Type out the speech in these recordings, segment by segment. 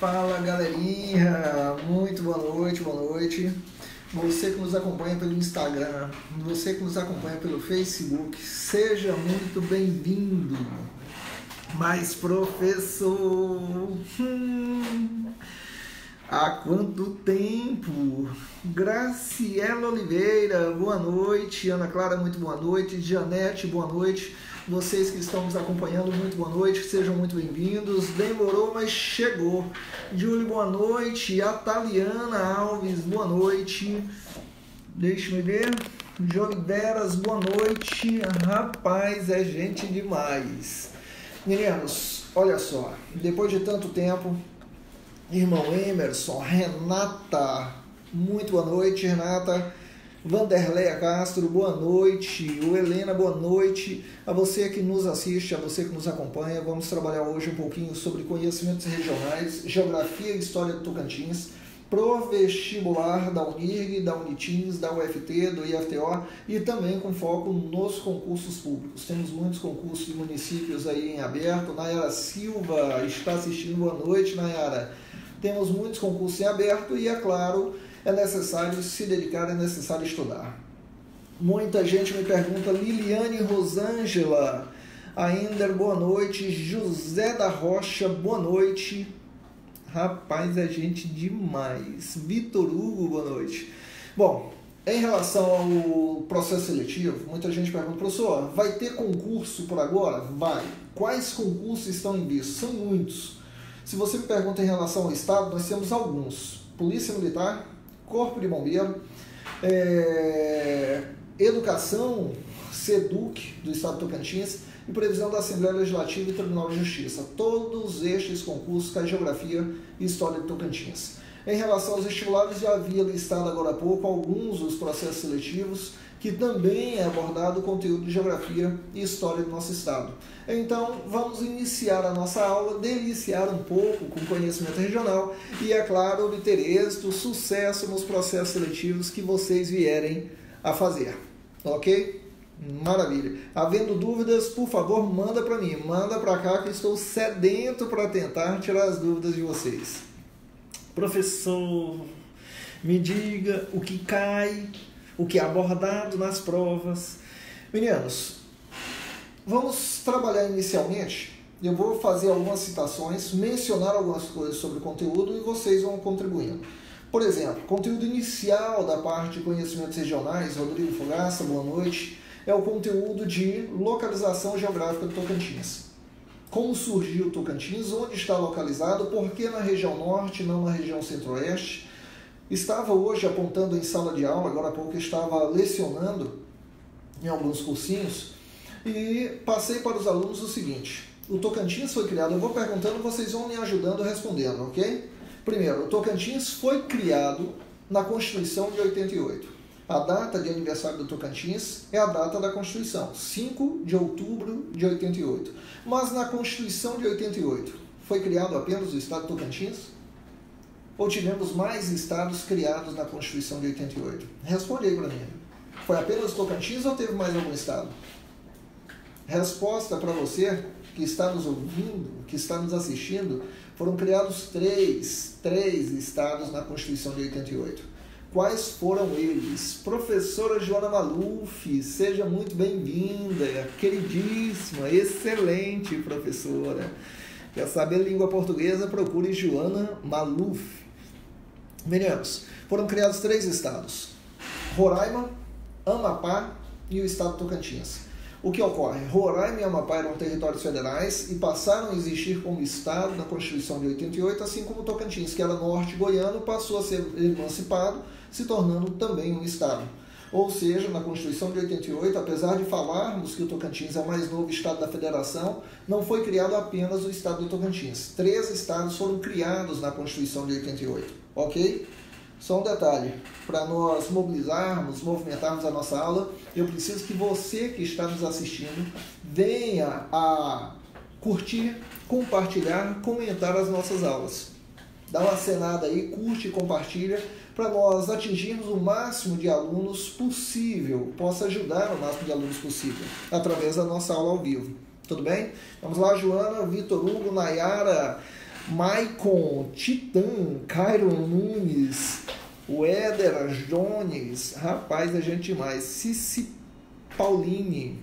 Fala galerinha, muito boa noite, boa noite. Você que nos acompanha pelo Instagram, você que nos acompanha pelo Facebook, seja muito bem-vindo. Mas professor, há quanto tempo? Graciela Oliveira, boa noite. Ana Clara, muito boa noite. Janete, boa noite. Vocês que estão nos acompanhando, muito boa noite, sejam muito bem-vindos. Demorou, mas chegou. Júlio, boa noite. Ataliana Alves, boa noite. Deixa eu ver. Joliveras, boa noite. Rapaz, é gente demais. Meninos, olha só, depois de tanto tempo, irmão Emerson, Renata, muito boa noite, Renata. Vanderleia Castro, boa noite. O Helena, boa noite. A você que nos assiste, a você que nos acompanha, vamos trabalhar hoje um pouquinho sobre conhecimentos regionais, geografia e história do Tocantins, pro vestibular da Unirg, da Unitins, da UFT, do IFTO e também com foco nos concursos públicos. Temos muitos concursos de municípios aí em aberto. Nayara Silva está assistindo, boa noite, Nayara. Temos muitos concursos em aberto e, é claro, é necessário se dedicar, é necessário estudar. Muita gente me pergunta, Liliane Rosângela, ainda boa noite, José da Rocha, boa noite. Rapaz, é gente demais. Vitor Hugo, boa noite. Bom, em relação ao processo seletivo, muita gente pergunta, professor, vai ter concurso por agora? Vai. Quais concursos estão em vista? São muitos. Se você me pergunta em relação ao Estado, nós temos alguns. Polícia Militar, Corpo de Bombeiro, Educação, SEDUC, do Estado do Tocantins, e previsão da Assembleia Legislativa e Tribunal de Justiça. Todos estes concursos caem Geografia e História do Tocantins. Em relação aos vestibulares, já havia listado agora há pouco alguns dos processos seletivos, que também é abordado o conteúdo de Geografia e História do nosso Estado. Então, vamos iniciar a nossa aula, deliciar um pouco com conhecimento regional e, é claro, obter êxito, sucesso nos processos seletivos que vocês vierem a fazer. Ok? Maravilha. Havendo dúvidas, por favor, manda para mim, manda para cá que estou sedento para tentar tirar as dúvidas de vocês. Professor, me diga o que cai, o que é abordado nas provas. Meninos, vamos trabalhar inicialmente. Eu vou fazer algumas citações, mencionar algumas coisas sobre o conteúdo e vocês vão contribuindo. Por exemplo, conteúdo inicial da parte de conhecimentos regionais, Rodrigo Fogaça, boa noite, é o conteúdo de localização geográfica do Tocantins. Como surgiu o Tocantins, onde está localizado, por que na região norte, não na região centro-oeste. Estava hoje apontando em sala de aula, agora há pouco estava lecionando em alguns cursinhos, e passei para os alunos o seguinte, o Tocantins foi criado, eu vou perguntando, vocês vão me ajudando respondendo, ok? Primeiro, o Tocantins foi criado na Constituição de 88. A data de aniversário do Tocantins é a data da Constituição, 5 de outubro de 88. Mas na Constituição de 88, foi criado apenas o Estado do Tocantins? Ou tivemos mais estados criados na Constituição de 88? Responde aí para mim. Foi apenas o Tocantins ou teve mais algum estado? Resposta para você que está nos ouvindo, que está nos assistindo, foram criados três estados na Constituição de 88. Quais foram eles? Professora Joana Maluf, seja muito bem-vinda, queridíssima, excelente professora. Quer saber língua portuguesa? Procure Joana Maluf. Meninos, foram criados 3 estados, Roraima, Amapá e o estado do Tocantins. O que ocorre? Roraima e Amapá eram territórios federais e passaram a existir como estado na Constituição de 88, assim como o Tocantins, que era norte goiano, passou a ser emancipado, se tornando também um estado. Ou seja, na Constituição de 88, apesar de falarmos que o Tocantins é o mais novo estado da federação, não foi criado apenas o estado do Tocantins. 3 estados foram criados na Constituição de 88, ok? Só um detalhe, para nós mobilizarmos, movimentarmos a nossa aula, eu preciso que você que está nos assistindo venha a curtir, compartilhar, comentar as nossas aulas. Dá uma acenada aí, curte e compartilha, para nós atingirmos o máximo de alunos possível, possa ajudar o máximo de alunos possível, através da nossa aula ao vivo. Tudo bem? Vamos lá, Joana, Vitor Hugo, Nayara, Maicon, Titã, Cairo Nunes, Weder Jones, rapaz, é gente demais. Cici Pauline.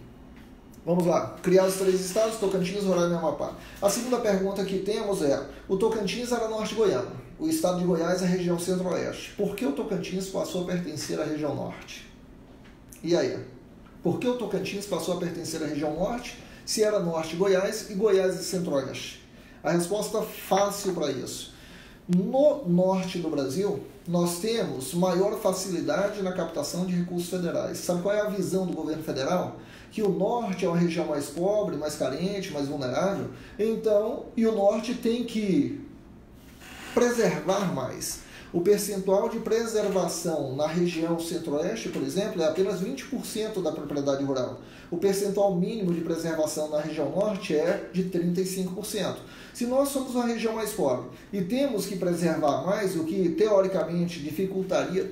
Vamos lá, criar os 3 estados, Tocantins, Roraima e Amapá. A segunda pergunta que temos é, o Tocantins era norte goiano, o estado de Goiás é a região centro-oeste. Por que o Tocantins passou a pertencer à região norte? E aí? Por que o Tocantins passou a pertencer à região norte, se era norte Goiás e Goiás é centro-oeste? A resposta fácil para isso. No norte do Brasil, nós temos maior facilidade na captação de recursos federais. Sabe qual é a visão do governo federal? Que o norte é uma região mais pobre, mais carente, mais vulnerável. Então, e o norte tem que preservar mais. O percentual de preservação na região centro-oeste, por exemplo, é apenas 20% da propriedade rural. O percentual mínimo de preservação na região norte é de 35%. Se nós somos uma região mais pobre e temos que preservar mais, o que teoricamente dificultaria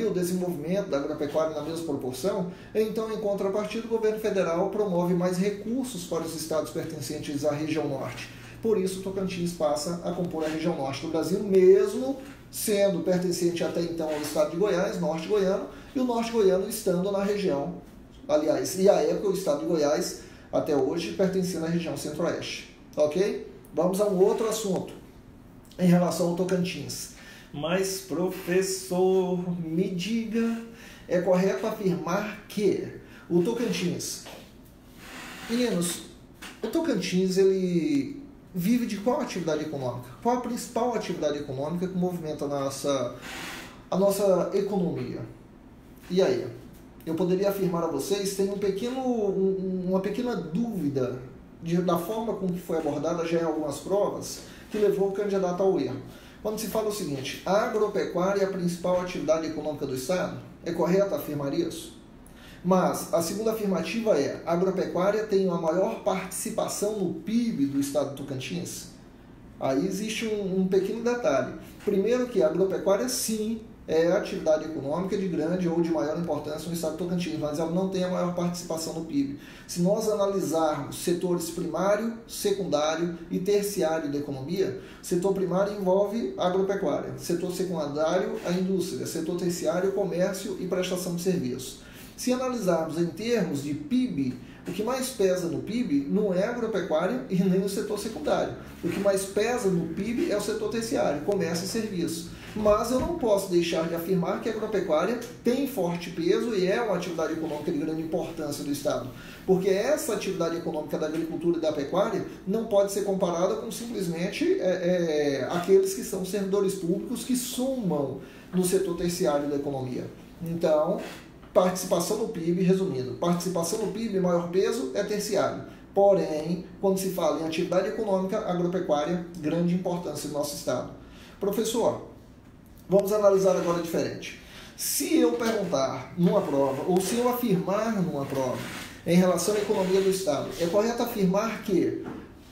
o desenvolvimento da agropecuária na mesma proporção, então, em contrapartida, o governo federal promove mais recursos para os estados pertencentes à região norte. Por isso, o Tocantins passa a compor a região norte do Brasil, mesmo sendo pertencente até então ao estado de Goiás, norte goiano, e o norte goiano estando na região, aliás, e à época o estado de Goiás, até hoje, pertencendo à região centro-oeste. Ok? Vamos a um outro assunto em relação ao Tocantins. Mas, professor, me diga, é correto afirmar que o Tocantins... Meninos, o Tocantins, ele vive de qual atividade econômica? Qual a principal atividade econômica que movimenta a nossa economia? E aí? Eu poderia afirmar a vocês, tem uma pequena dúvida da forma como foi abordada já em algumas provas, que levou o candidato ao erro. Quando se fala o seguinte, a agropecuária é a principal atividade econômica do Estado, é correto afirmar isso? Mas a segunda afirmativa é, a agropecuária tem uma maior participação no PIB do estado do Tocantins? Aí existe um pequeno detalhe. Primeiro que a agropecuária sim é a atividade econômica de grande ou de maior importância no estado do Tocantins, mas ela não tem a maior participação no PIB. Se nós analisarmos setores primário, secundário e terciário da economia, setor primário envolve a agropecuária, setor secundário a indústria, setor terciário o comércio e prestação de serviços. Se analisarmos em termos de PIB, o que mais pesa no PIB não é a agropecuária e nem o setor secundário. O que mais pesa no PIB é o setor terciário, comércio e serviços. Mas eu não posso deixar de afirmar que a agropecuária tem forte peso e é uma atividade econômica de grande importância do Estado. Porque essa atividade econômica da agricultura e da pecuária não pode ser comparada com simplesmente aqueles que são servidores públicos que sumam no setor terciário da economia. Então, participação no PIB, resumindo, participação no PIB, maior peso é terciário. Porém, quando se fala em atividade econômica, agropecuária, grande importância no nosso Estado. Professor, vamos analisar agora diferente. Se eu perguntar numa prova, ou se eu afirmar numa prova, em relação à economia do Estado, é correto afirmar que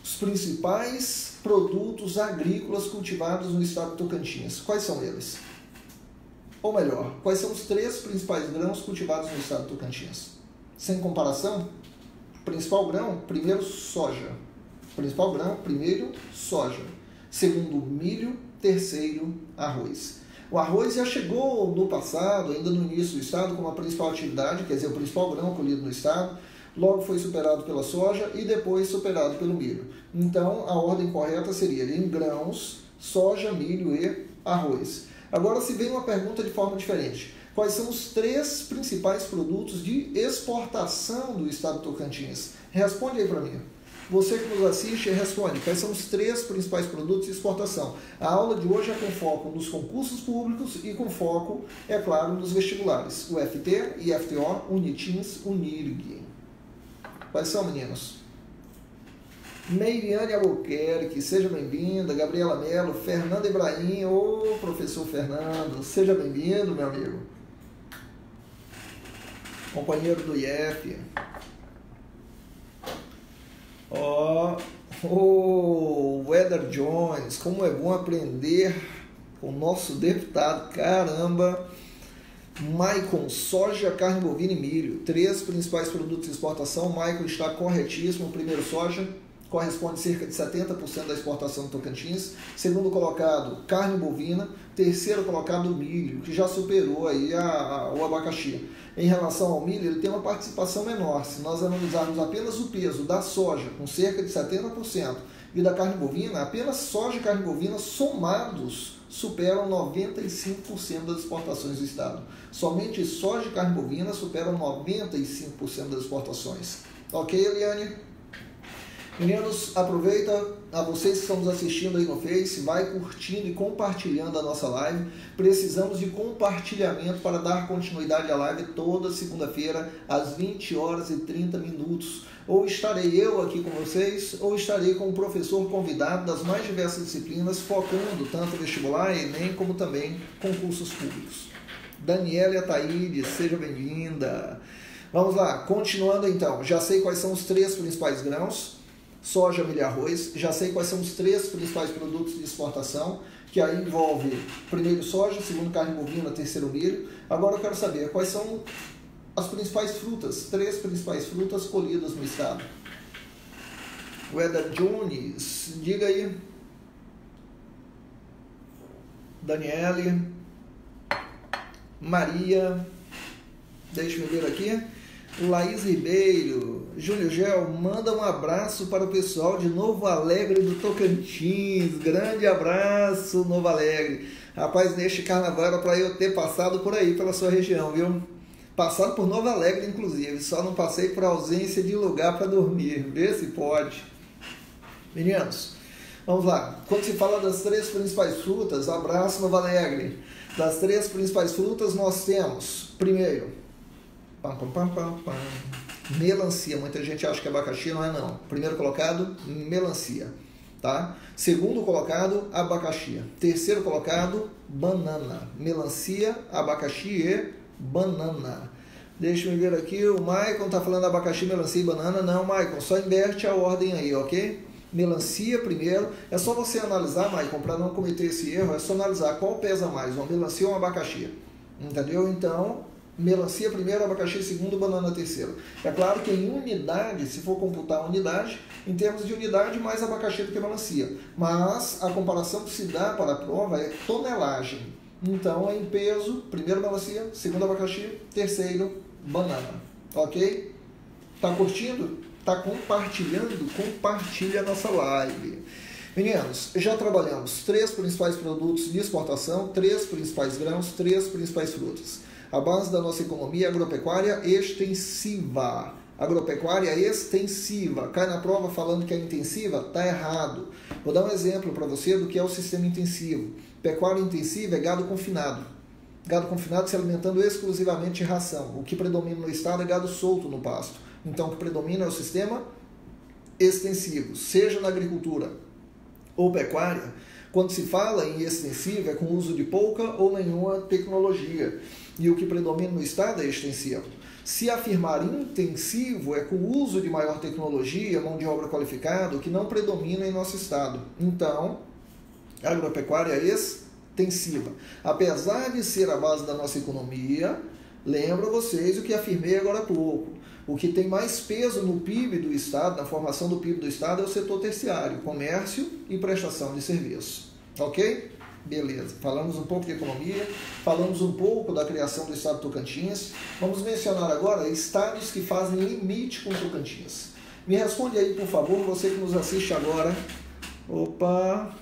os principais produtos agrícolas cultivados no Estado do Tocantins, quais são eles? Ou melhor, quais são os 3 principais grãos cultivados no estado do Tocantins? Sem comparação, principal grão, primeiro soja. Principal grão, primeiro soja. Segundo, milho. Terceiro, arroz. O arroz já chegou no passado, ainda no início do estado, como a principal atividade, quer dizer, o principal grão colhido no estado, logo foi superado pela soja e depois superado pelo milho. Então, a ordem correta seria em grãos, soja, milho e arroz. Agora, se vem uma pergunta de forma diferente. Quais são os 3 principais produtos de exportação do estado do Tocantins? Responde aí para mim. Você que nos assiste, responde. Quais são os 3 principais produtos de exportação? A aula de hoje é com foco nos concursos públicos e com foco, é claro, nos vestibulares. UFT, IFTO, Unitins, Unirg. Quais são, meninos? Meiriane Albuquerque, seja bem-vinda. Gabriela Mello, Fernando Ibrahim, ô professor Fernando, seja bem-vindo, meu amigo. Companheiro do IF. O Weder Jones, como é bom aprender com o nosso deputado, caramba. Maicon, soja, carne bovina e milho, 3 principais produtos de exportação. Maicon está corretíssimo, primeiro soja, corresponde a cerca de 70% da exportação do Tocantins. Segundo colocado, carne bovina. Terceiro colocado, milho, que já superou aí o abacaxi. Em relação ao milho, ele tem uma participação menor. Se nós analisarmos apenas o peso da soja, com cerca de 70%, e da carne bovina, apenas soja e carne bovina somados superam 95% das exportações do estado. Somente soja e carne bovina superam 95% das exportações. Ok, Eliane? Meninos, aproveita, a vocês que estão nos assistindo aí no Face, vai curtindo e compartilhando a nossa live. Precisamos de compartilhamento para dar continuidade à live toda segunda-feira, às 20 horas e 30 minutos. Ou estarei eu aqui com vocês, ou estarei com um professor convidado das mais diversas disciplinas, focando tanto vestibular, Enem, como também concursos públicos. Daniela Ataíde, seja bem-vinda. Vamos lá, continuando então. Já sei quais são os 3 principais grãos: soja, milho e arroz. Já sei quais são os 3 principais produtos de exportação, que aí envolve primeiro soja, segundo carne bovina, terceiro milho. Agora eu quero saber quais são as principais frutas, 3 principais frutas colhidas no estado. Weather Jones, diga aí. Daniele, Maria, deixa eu ver aqui. Laís Ribeiro, Júnior Gel, manda um abraço para o pessoal de Novo Alegre do Tocantins. Grande abraço, Novo Alegre. Rapaz, neste carnaval era para eu ter passado por aí, pela sua região, viu? Passado por Novo Alegre, inclusive. Só não passei por ausência de lugar para dormir. Vê se pode. Meninos, vamos lá. Quando se fala das 3 principais frutas, abraço Novo Alegre. Das 3 principais frutas nós temos, primeiro, melancia. Muita gente acha que abacaxi, não é não. Primeiro colocado, melancia, tá? Segundo colocado, abacaxi. Terceiro colocado, banana. Melancia, abacaxi e banana. Deixa eu ver aqui, o Maicon tá falando abacaxi, melancia e banana. Não, Maicon, só inverte a ordem aí, ok? Melancia primeiro. É só você analisar, Maicon, para não cometer esse erro, é só analisar qual pesa mais, uma melancia ou um abacaxi. Entendeu? Então, melancia primeiro, abacaxi segundo, banana terceiro. É claro que em unidade, se for computar a unidade, em termos de unidade, mais abacaxi do que melancia. Mas a comparação que se dá para a prova é tonelagem. Então, em peso, primeiro melancia, segundo abacaxi, terceiro banana. Ok? Tá curtindo? Tá compartilhando? Compartilha a nossa live. Meninos, já trabalhamos 3 principais produtos de exportação, 3 principais grãos, 3 principais frutas. A base da nossa economia é agropecuária extensiva. Agropecuária extensiva. Cai na prova falando que é intensiva? Tá errado. Vou dar um exemplo para você do que é o sistema intensivo. Pecuária intensiva é gado confinado. Gado confinado se alimentando exclusivamente de ração. O que predomina no estado é gado solto no pasto. Então, o que predomina é o sistema extensivo. Seja na agricultura ou pecuária, quando se fala em extensivo é com uso de pouca ou nenhuma tecnologia. E o que predomina no estado é extensivo. Se afirmar intensivo é com o uso de maior tecnologia, mão de obra qualificada, o que não predomina em nosso estado. Então, agropecuária extensiva. Apesar de ser a base da nossa economia, lembro a vocês o que afirmei agora há pouco. O que tem mais peso no PIB do estado, na formação do PIB do estado, é o setor terciário, comércio e prestação de serviço. Ok? Beleza. Falamos um pouco de economia, falamos um pouco da criação do estado do Tocantins. Vamos mencionar agora estados que fazem limite com o Tocantins. Me responde aí, por favor, você que nos assiste agora. Opa!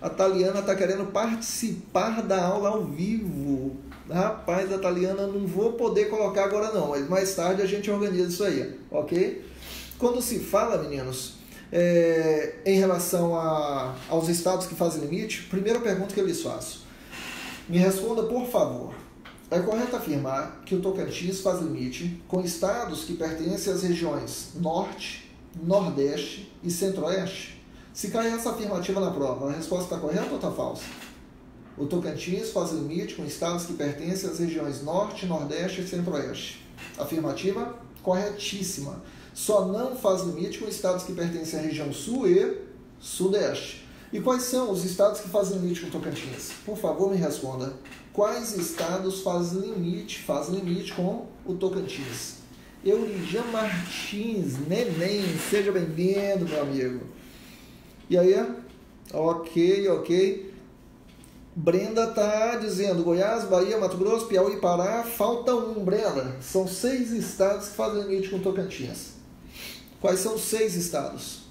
A Taliana está querendo participar da aula ao vivo. Rapaz, a Taliana, não vou poder colocar agora não, mas mais tarde a gente organiza isso aí, ok? Quando se fala, meninos, em relação aos estados que fazem limite, primeira pergunta que eu lhes faço. Me responda, por favor. É correto afirmar que o Tocantins faz limite com estados que pertencem às regiões Norte, Nordeste e Centro-Oeste? Se cair essa afirmativa na prova, a resposta está correta ou está falsa? O Tocantins faz limite com estados que pertencem às regiões Norte, Nordeste e Centro-Oeste. Afirmativa corretíssima. Só não faz limite com estados que pertencem à região Sul e Sudeste. E quais são os estados que fazem limite com o Tocantins? Por favor, me responda. Quais estados fazem limite com o Tocantins? Eurijan Martins, neném, seja bem-vindo, meu amigo. E aí? Ok. Brenda tá dizendo, Goiás, Bahia, Mato Grosso, Piauí, Pará, falta um, Brenda. São 6 estados que fazem limite com Tocantins. Quais são os 6 estados?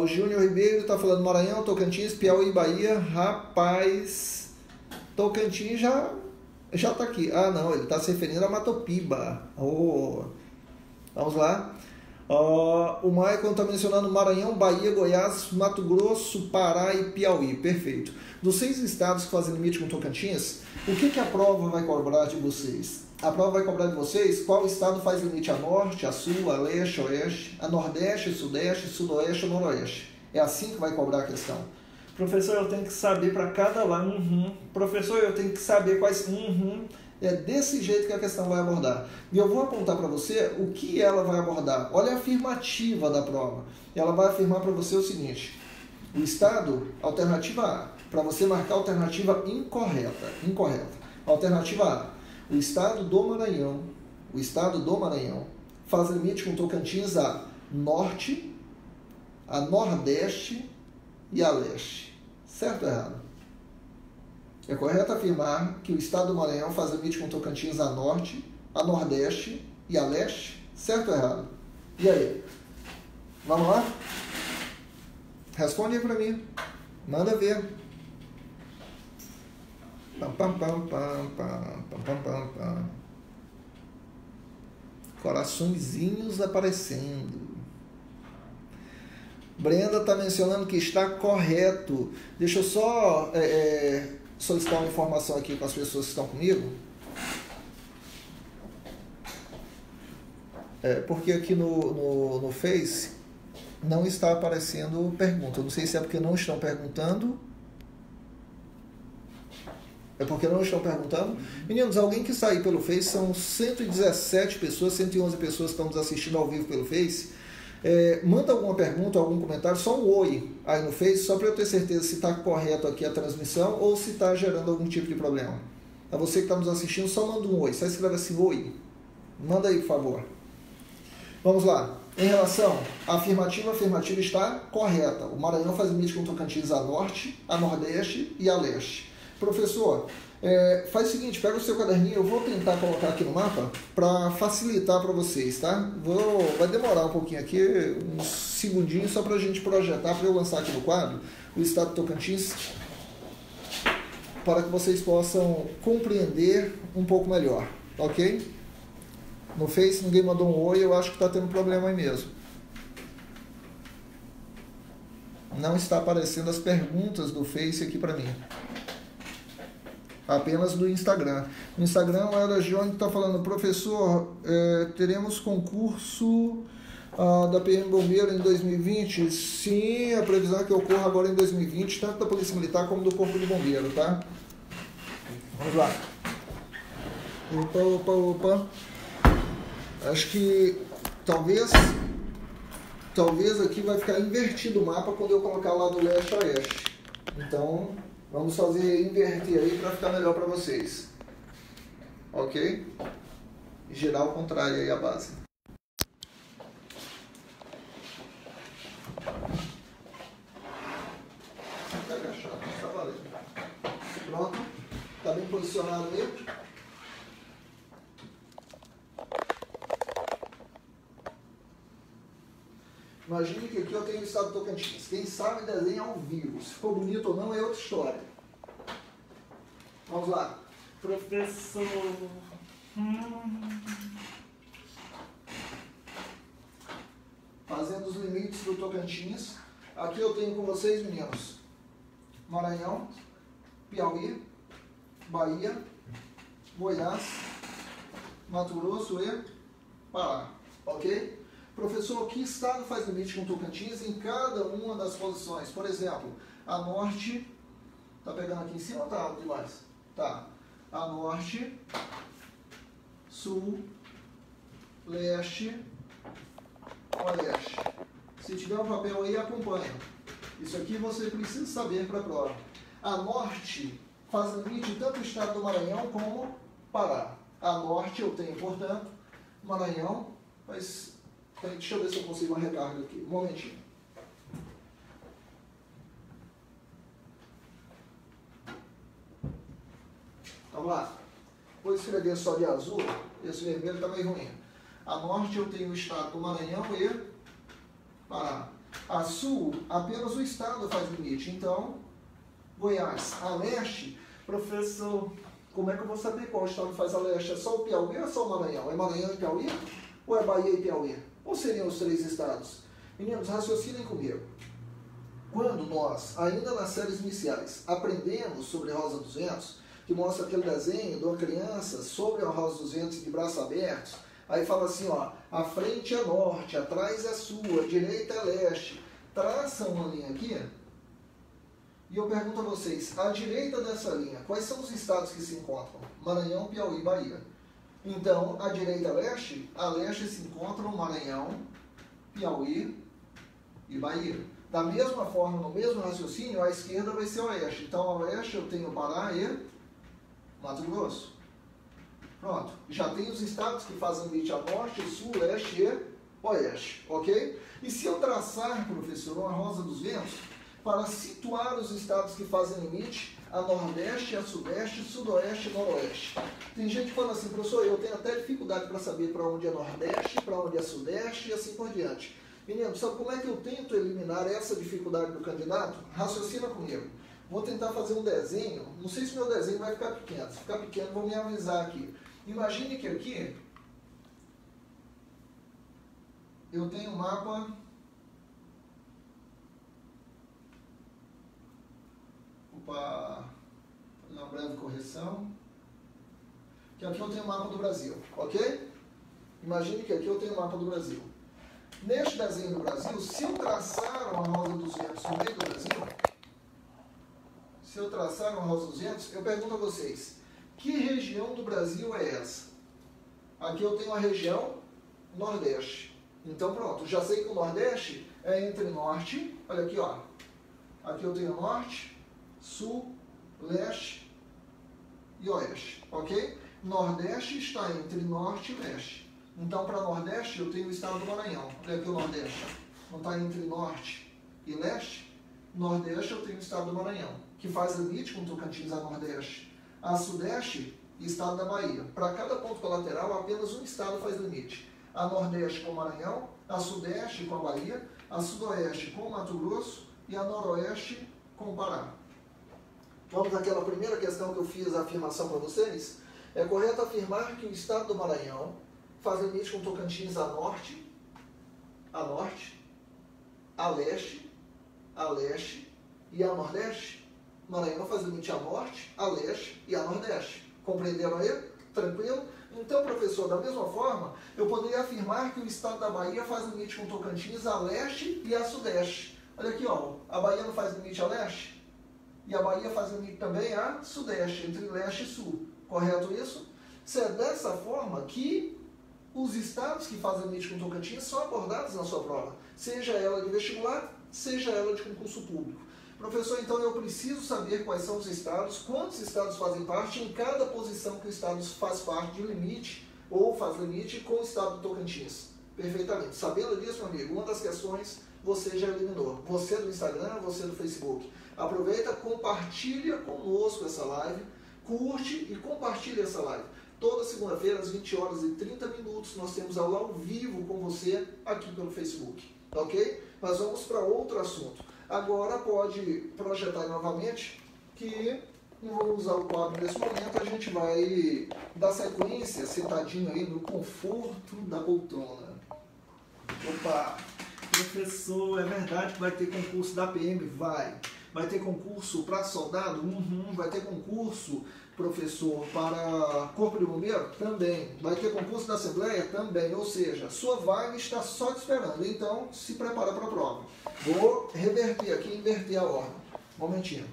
O Júnior Ribeiro está falando Maranhão, Tocantins, Piauí, Bahia. Rapaz, Tocantins já está aqui. Ah, não, ele está se referindo a Matopiba. Vamos lá. O Maicon está mencionando Maranhão, Bahia, Goiás, Mato Grosso, Pará e Piauí. Perfeito. Dos 6 estados que fazem limite com Tocantins, o que a prova vai cobrar de vocês? A prova vai cobrar de vocês qual estado faz limite a norte, a sul, a leste, a oeste, a nordeste, sudeste, sudoeste ou noroeste. É assim que vai cobrar a questão. Professor, eu tenho que saber para cada lá. Professor, eu tenho que saber quais. É desse jeito que a questão vai abordar. E eu vou apontar para você o que ela vai abordar. Olha a afirmativa da prova. Ela vai afirmar para você o seguinte. O estado, alternativa A. Para você marcar a alternativa incorreta. Alternativa A. O estado do Maranhão faz limite com Tocantins a norte, a nordeste e a leste. Certo ou errado? É correto afirmar que o estado do Maranhão faz limite com Tocantins a norte, a nordeste e a leste? Certo ou errado? E aí? Vamos lá? Responde aí para mim. Manda ver. Coraçõezinhos aparecendo. Brenda está mencionando que está correto. Deixa eu só solicitar uma informação aqui para as pessoas que estão comigo. Porque aqui no Face não está aparecendo pergunta. Eu não sei se é porque não estão perguntando. Meninos, alguém que está aí pelo Face, são 117 pessoas, 111 pessoas que estão nos assistindo ao vivo pelo Face. Manda alguma pergunta, algum comentário, só um oi aí no Face, só para eu ter certeza se está correto aqui a transmissão ou se está gerando algum tipo de problema. A você que está nos assistindo, só manda um oi, só escreve assim, oi. Manda aí, por favor. Vamos lá. Em relação à afirmativa, a afirmativa está correta. O Maranhão faz limite com Tocantins a norte, a nordeste e a leste. Professor, faz o seguinte, pega o seu caderninho, eu vou tentar colocar aqui no mapa para facilitar para vocês, tá? Vai demorar um pouquinho aqui, uns segundinhos, só para a gente projetar, para eu lançar aqui no quadro, o estado de Tocantins, para que vocês possam compreender um pouco melhor, ok? No Face ninguém mandou um oi, eu acho que está tendo problema aí mesmo. Não está aparecendo as perguntas do Face aqui para mim. Apenas do Instagram. No Instagram, o Ela Johnny está falando, professor, teremos concurso da PM Bombeiro em 2020? Sim, a previsão é que ocorra agora em 2020, tanto da Polícia Militar como do Corpo de Bombeiro, tá? Vamos lá. Opa. Acho que talvez aqui vai ficar invertido o mapa quando eu colocar lá do leste a oeste. Então, vamos fazer inverter aí para ficar melhor para vocês. Ok? E girar ao contrário aí a base. Fica agachado, está valendo. Pronto? Está bem posicionado aí? Imagine que aqui eu tenho o estado de Tocantins. Quem sabe desenha ao vivo. Se ficou bonito ou não é outra história. Vamos lá. Professor. Fazendo os limites do Tocantins. Aqui eu tenho com vocês, meninos, Maranhão, Piauí, Bahia, Goiás, Mato Grosso e Pará. Ok? Professor, que estado faz limite com Tocantins em cada uma das posições? Por exemplo, a norte, tá pegando aqui em cima ou tá alto demais? Tá. A norte, sul, leste, oeste. Se tiver um papel aí, acompanha. Isso aqui você precisa saber para a prova. A norte faz limite tanto o estado do Maranhão como Pará. A norte eu tenho, portanto, Maranhão, mas deixa eu ver se eu consigo uma recarga aqui. Um momentinho. Vamos lá. Vou escrever só de azul, esse vermelho está meio ruim. A norte eu tenho o estado do Maranhão e Pará. A sul, apenas o estado faz limite. Então, Goiás. A leste, professor, como é que eu vou saber qual estado faz a leste? É só o Piauí ou é só o Maranhão? É Maranhão e Piauí? Ou é Bahia e Piauí? Ou seriam os 3 estados? Meninos, raciocinem comigo. Quando nós, ainda nas séries iniciais, aprendemos sobre Rosa dos Ventos, que mostra aquele desenho de uma criança sobre a Rosa dos Ventos de braços abertos, aí fala assim, ó, a frente é norte, atrás é sul, a direita é leste. Traça uma linha aqui, e eu pergunto a vocês, à direita dessa linha, quais são os estados que se encontram? Maranhão, Piauí e Bahia. Então, à direita leste, a leste se encontram Maranhão, Piauí e Bahia. Da mesma forma, no mesmo raciocínio, a esquerda vai ser oeste. Então, a oeste eu tenho Pará e Mato Grosso. Pronto. Já tem os estados que fazem limite a norte, sul, leste e oeste. Ok? E se eu traçar, professor, uma rosa dos ventos, para situar os estados que fazem limite a nordeste, a sudeste, sudoeste e noroeste. Tem gente que fala assim, professor, eu tenho até dificuldade para saber para onde é nordeste, para onde é sudeste e assim por diante. Menino, sabe como é que eu tento eliminar essa dificuldade do candidato? Raciocina comigo. Vou tentar fazer um desenho, não sei se meu desenho vai ficar pequeno. Se ficar pequeno, vou me avisar aqui. Imagine que aqui eu tenho um mapa. Opa, fazer uma breve correção. Que aqui eu tenho o mapa do Brasil, ok? Imagine que aqui eu tenho o mapa do Brasil. Neste desenho do Brasil, se eu traçar uma rosa dos ventos no meio do Brasil, eu pergunto a vocês, que região do Brasil é essa? Aqui eu tenho a região Nordeste. Então pronto, já sei que o Nordeste é entre Norte, olha aqui ó, aqui eu tenho Norte, Sul, Leste e Oeste, ok? Nordeste está entre Norte e Leste. Então, para Nordeste, eu tenho o estado do Maranhão. Olha aqui o Nordeste. Não está entre Norte e Leste? Nordeste, eu tenho o estado do Maranhão, que faz limite com Tocantins a Nordeste. A Sudeste, estado da Bahia. Para cada ponto colateral, apenas um estado faz limite. A Nordeste com o Maranhão, a Sudeste com a Bahia, a Sudoeste com o Mato Grosso e a Noroeste com o Pará. Vamos àquela primeira questão que eu fiz a afirmação para vocês? É correto afirmar que o estado do Maranhão faz limite com Tocantins a norte, a leste e a nordeste. Maranhão faz limite a norte, a leste e a nordeste. Compreenderam aí? Tranquilo? Então, professor, da mesma forma, eu poderia afirmar que o estado da Bahia faz limite com Tocantins a leste e a sudeste. Olha aqui, ó, a Bahia não faz limite a leste? E a Bahia faz limite também a sudeste, entre leste e sul. Correto isso? Se é dessa forma que os estados que fazem limite com Tocantins são abordados na sua prova, seja ela de vestibular, seja ela de concurso público. Professor, então eu preciso saber quais são os estados, quantos estados fazem parte em cada posição que o estado faz parte de limite ou faz limite com o estado do Tocantins. Perfeitamente. Sabendo disso, meu amigo, uma das questões você já eliminou. Você do Instagram, você do Facebook. Aproveita, compartilha conosco essa live, curte e compartilha essa live. Toda segunda-feira, às 20 horas e 30 minutos, nós temos aula ao vivo com você aqui pelo Facebook, ok? Mas vamos para outro assunto. Agora pode projetar novamente que não vou usar o quadro nesse momento, a gente vai dar sequência, sentadinho aí no conforto da poltrona. Opa! Professor, é verdade que vai ter concurso da PM? Vai. Vai ter concurso para soldado? Vai ter concurso, professor, para corpo de bombeiro? Também. Vai ter concurso da Assembleia? Também. Ou seja, sua vaga está só te esperando. Então, se prepara para a prova. Vou reverter aqui, inverter a ordem. Momentinho.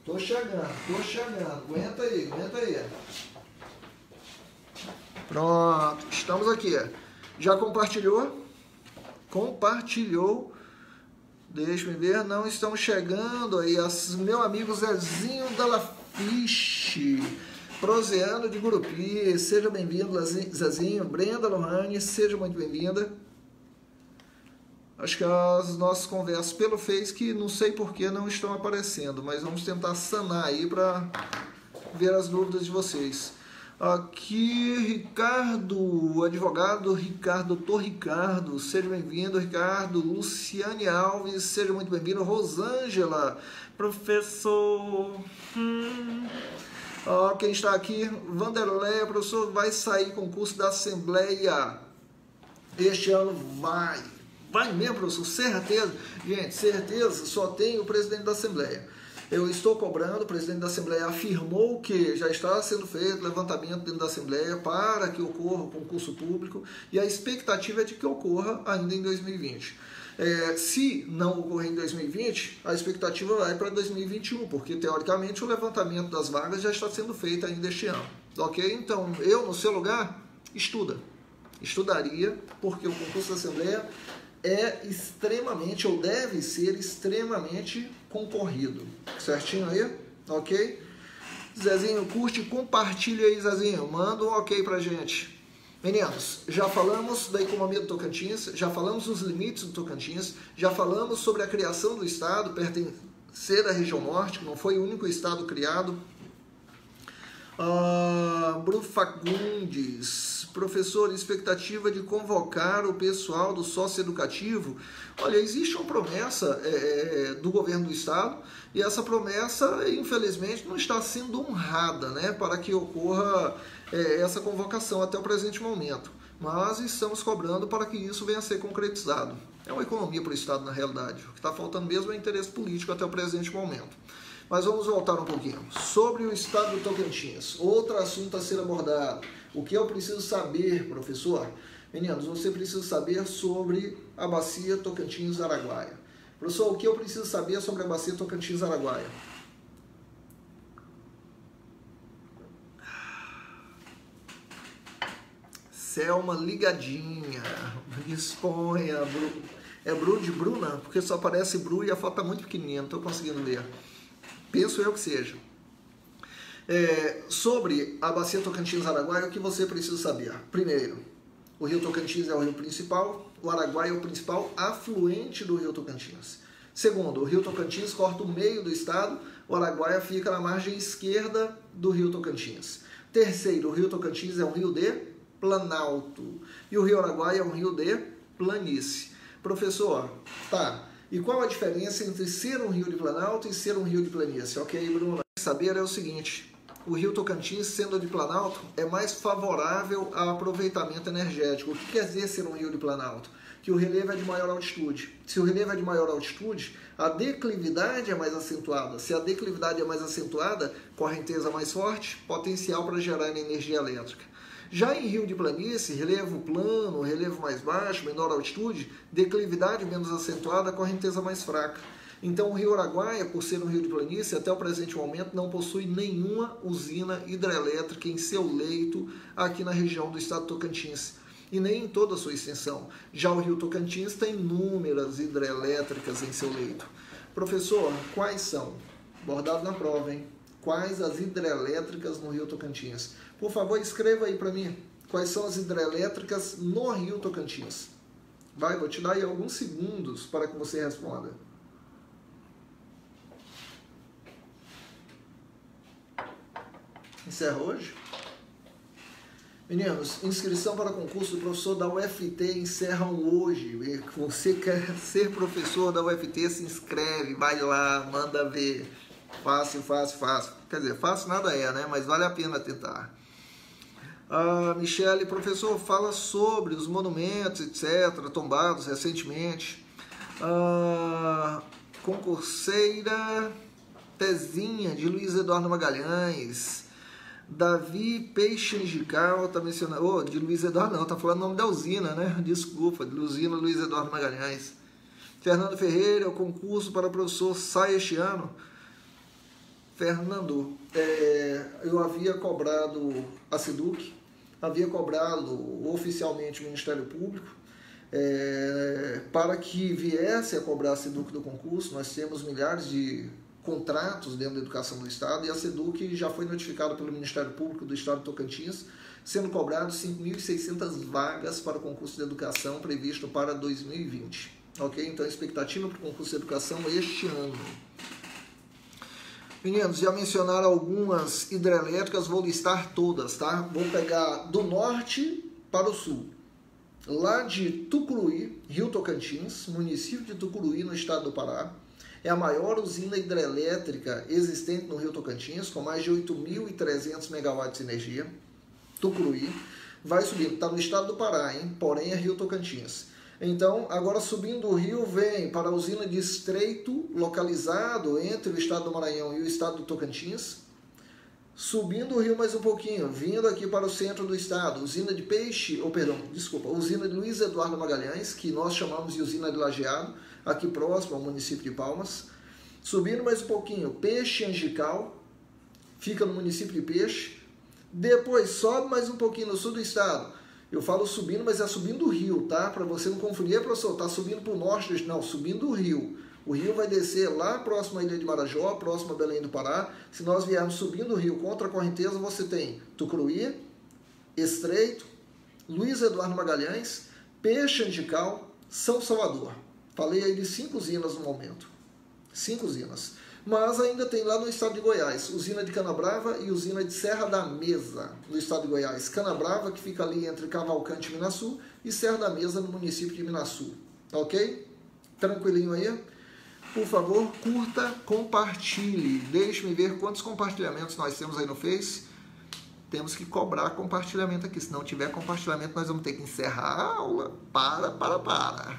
Tô chegando. Aguenta aí. Pronto, estamos aqui. Já compartilhou? Compartilhou. Deixa eu ver, não estão chegando aí. Meu amigo Zezinho Dalla Ixi, Proseano de Gurupi, seja bem-vindo, Zezinho. Brenda Lohane, seja muito bem-vinda. Acho que as nossas conversas pelo Face, que não sei por que não estão aparecendo, mas vamos tentar sanar aí para ver as dúvidas de vocês. Aqui, Ricardo, advogado Ricardo, doutor Ricardo, seja bem-vindo, Ricardo. Luciane Alves, seja muito bem-vindo. Rosângela, professor. Quem está aqui? Vanderlei, professor, vai sair concurso da Assembleia este ano? Vai mesmo, professor? Certeza? Gente, certeza só tem o presidente da Assembleia. Eu estou cobrando, o presidente da Assembleia afirmou que já está sendo feito levantamento dentro da Assembleia para que ocorra o concurso público e a expectativa é de que ocorra ainda em 2020. Se não ocorrer em 2020, a expectativa vai para 2021, porque teoricamente o levantamento das vagas já está sendo feito ainda este ano. Ok? Então, eu no seu lugar, estudaria, porque o concurso da Assembleia é extremamente, ou deve ser extremamente concorrido. Certinho aí? Ok? Zezinho, curte e compartilha aí, Zezinho. Manda um ok pra gente. Meninos, já falamos da economia do Tocantins, já falamos dos limites do Tocantins, já falamos sobre a criação do estado, pertencer à região norte, que não foi o único estado criado. Bruno Fagundes, professor, expectativa de convocar o pessoal do socioeducativo. Olha, existe uma promessa do governo do estado e essa promessa, infelizmente, não está sendo honrada, né, para que ocorra essa convocação até o presente momento. Mas estamos cobrando para que isso venha a ser concretizado. É uma economia para o estado, na realidade. O que está faltando mesmo é interesse político até o presente momento. Mas vamos voltar um pouquinho. Sobre o estado do Tocantins, outro assunto a ser abordado. O que eu preciso saber, professor? Meninos, você precisa saber sobre a bacia Tocantins-Araguaia. Professor, o que eu preciso saber sobre a bacia Tocantins-Araguaia? Selma ligadinha. Disponha. É Bru de Bruna? Porque só aparece Bru e a foto está muito pequenininha, não estou conseguindo ler. Penso eu que seja. Sobre a bacia Tocantins-Araguaia, o que você precisa saber? Primeiro, o rio Tocantins é o rio principal, o Araguaia é o principal afluente do rio Tocantins. Segundo, o rio Tocantins corta o meio do estado, o Araguaia fica na margem esquerda do rio Tocantins. Terceiro, o rio Tocantins é um rio de planalto e o rio Araguaia é um rio de planície. Professor, tá. E qual a diferença entre ser um rio de planalto e ser um rio de planície? Ok, Bruno? Saber é o seguinte, o rio Tocantins, sendo de planalto, é mais favorável ao aproveitamento energético. O que quer dizer ser um rio de planalto? Que o relevo é de maior altitude. Se o relevo é de maior altitude, a declividade é mais acentuada. Se a declividade é mais acentuada, correnteza mais forte, potencial para gerar energia elétrica. Já em rio de planície, relevo plano, relevo mais baixo, menor altitude, declividade menos acentuada, correnteza mais fraca. Então o rio Araguaia, por ser um rio de planície, até o presente momento não possui nenhuma usina hidrelétrica em seu leito aqui na região do estado do Tocantins, e nem em toda a sua extensão. Já o rio Tocantins tem inúmeras hidrelétricas em seu leito. Professor, quais são? Bordado na prova, hein? Quais as hidrelétricas no rio Tocantins? Por favor, escreva aí para mim quais são as hidrelétricas no rio Tocantins. Vou te dar aí alguns segundos para que você responda. Encerra hoje? Meninos, inscrição para concurso do professor da UFT encerram hoje. Você quer ser professor da UFT, se inscreve, vai lá, manda ver. Fácil, fácil, fácil. Quer dizer, fácil nada é, né? Mas vale a pena tentar. Michele, professor, fala sobre os monumentos, etc., tombados recentemente. Concurseira Tezinha, de Luiz Eduardo Magalhães. Davi Peixe Angical, está mencionando... de Luiz Eduardo não, está falando o nome da usina, né? Desculpa, de usina Luiz Eduardo Magalhães. Fernando Ferreira, o concurso para professor sai este ano. Fernando, eu havia cobrado a SEDUC, havia cobrado oficialmente o Ministério Público, para que viesse a cobrar a SEDUC do concurso. Nós temos milhares de contratos dentro da educação do Estado, e a SEDUC já foi notificada pelo Ministério Público do Estado de Tocantins, sendo cobrado 5.600 vagas para o concurso de educação previsto para 2020. Ok? Então, a expectativa para o concurso de educação este ano. Meninos, já mencionaram algumas hidrelétricas, vou listar todas, tá? Vou pegar do norte para o sul. Lá de Tucuruí, Rio Tocantins, município de Tucuruí, no estado do Pará, é a maior usina hidrelétrica existente no Rio Tocantins, com mais de 8.300 megawatts de energia. Tucuruí, vai subindo, está no estado do Pará, hein? Porém é Rio Tocantins. Então, agora subindo o rio, vem para a usina de Estreito, localizado entre o estado do Maranhão e o estado do Tocantins. Subindo o rio mais um pouquinho, vindo aqui para o centro do estado, usina de usina de Luiz Eduardo Magalhães, que nós chamamos de usina de Lajeado, aqui próximo ao município de Palmas. Subindo mais um pouquinho, Peixe Angical, fica no município de Peixe. Depois sobe mais um pouquinho no sul do estado. Eu falo subindo, mas é subindo o rio, tá? Para você não confundir, professor, tá subindo para o norte, não, subindo o rio. O rio vai descer lá próximo à Ilha de Marajó, próximo a Belém do Pará. Se nós viermos subindo o rio contra a correnteza, você tem Tucuruí, Estreito, Luiz Eduardo Magalhães, Peixe Angical, São Salvador. Falei aí de 5 usinas no momento. 5 usinas. Mas ainda tem lá no estado de Goiás, usina de Canabrava e usina de Serra da Mesa, no estado de Goiás. Canabrava, que fica ali entre Cavalcante e Minaçu, e Serra da Mesa, no município de Minaçu. Ok? Tranquilinho aí? Por favor, curta, compartilhe. Deixe-me ver quantos compartilhamentos nós temos aí no Face. Temos que cobrar compartilhamento aqui. Se não tiver compartilhamento, nós vamos ter que encerrar a aula. Para.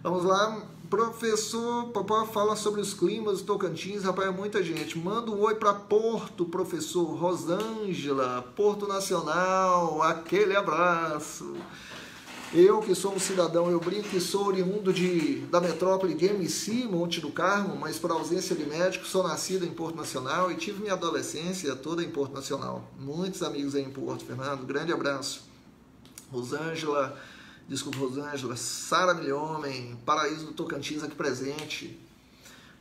Vamos lá. Professor, papai fala sobre os climas do Tocantins. Rapaz, é muita gente. Manda um oi para Porto, professor. Rosângela, Porto Nacional. Aquele abraço. Eu, que sou um cidadão, eu brinco que sou oriundo da metrópole de MC, Monte do Carmo, mas por ausência de médico, sou nascido em Porto Nacional e tive minha adolescência toda em Porto Nacional. Muitos amigos aí em Porto, Fernando. Grande abraço. Rosângela, Sara Milhomem, Paraíso do Tocantins aqui presente.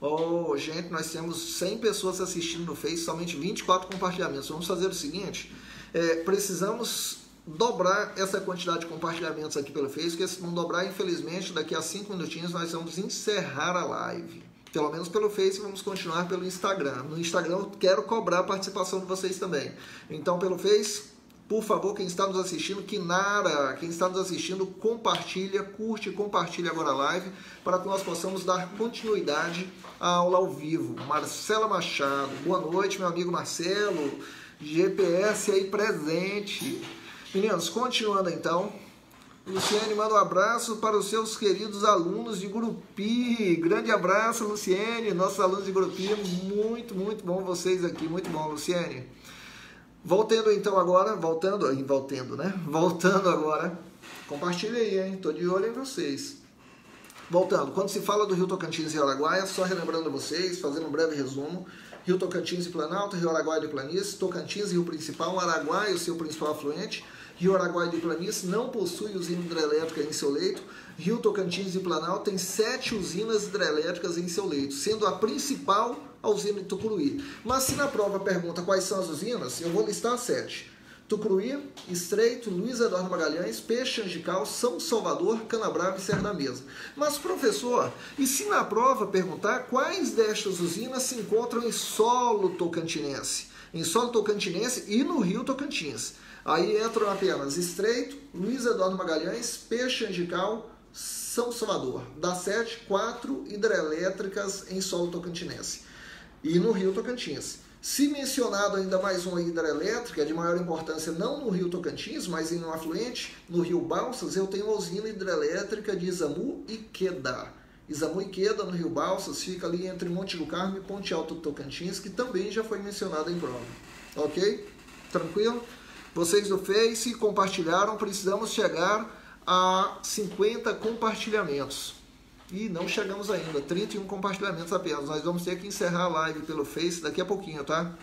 Oh, gente, nós temos 100 pessoas assistindo no Face, somente 24 compartilhamentos. Vamos fazer o seguinte, precisamos dobrar essa quantidade de compartilhamentos aqui pelo Face, porque se não dobrar, infelizmente, daqui a 5 minutinhos nós vamos encerrar a live. Pelo menos pelo Face, vamos continuar pelo Instagram. No Instagram eu quero cobrar a participação de vocês também. Então, pelo Face, por favor, quem está nos assistindo, Kinara, quem está nos assistindo, compartilha, curte e compartilha agora a live, para que nós possamos dar continuidade à aula ao vivo. Marcela Machado, boa noite, meu amigo Marcelo, GPS aí presente. Meninos, continuando então, Luciene manda um abraço para os seus queridos alunos de Gurupi. Grande abraço, Luciene, nossos alunos de Gurupi. Muito bom vocês aqui, muito bom, Luciene. Voltando então agora, voltando agora, compartilha aí, hein? Tô de olho em vocês. Voltando, quando se fala do Rio Tocantins e Rio Araguaia, só relembrando a vocês, fazendo um breve resumo, Rio Tocantins e Planalto, Rio Araguaia de Planície, Tocantins, Rio Principal, Araguaia, o seu principal afluente, Rio Araguaia de Planície não possui usina hidrelétrica em seu leito, Rio Tocantins e Planalto tem 7 usinas hidrelétricas em seu leito, sendo a principal a usina de Tucuruí. Mas se na prova pergunta quais são as usinas, eu vou listar 7. Tucuruí, Estreito, Luiz Eduardo Magalhães, Peixe Angical, São Salvador, Canabrava e Serra da Mesa. Mas, professor, e se na prova perguntar quais destas usinas se encontram em solo tocantinense? Em solo tocantinense e no Rio Tocantins. Aí entram apenas Estreito, Luiz Eduardo Magalhães, Peixe Angical, São Salvador. Das 7, 4 hidrelétricas em solo tocantinense. E no Rio Tocantins. Se mencionado ainda mais uma hidrelétrica de maior importância, não no Rio Tocantins, mas em um afluente, no Rio Balsas, eu tenho a usina hidrelétrica de Isamu e Queda. Isamu e Queda, no Rio Balsas, fica ali entre Monte do Carmo e Ponte Alta do Tocantins, que também já foi mencionada em prova. Ok? Tranquilo? Vocês do Face compartilharam, precisamos chegar a 50 compartilhamentos. E não chegamos ainda, 31 compartilhamentos apenas. Nós vamos ter que encerrar a live pelo Face daqui a pouquinho, tá?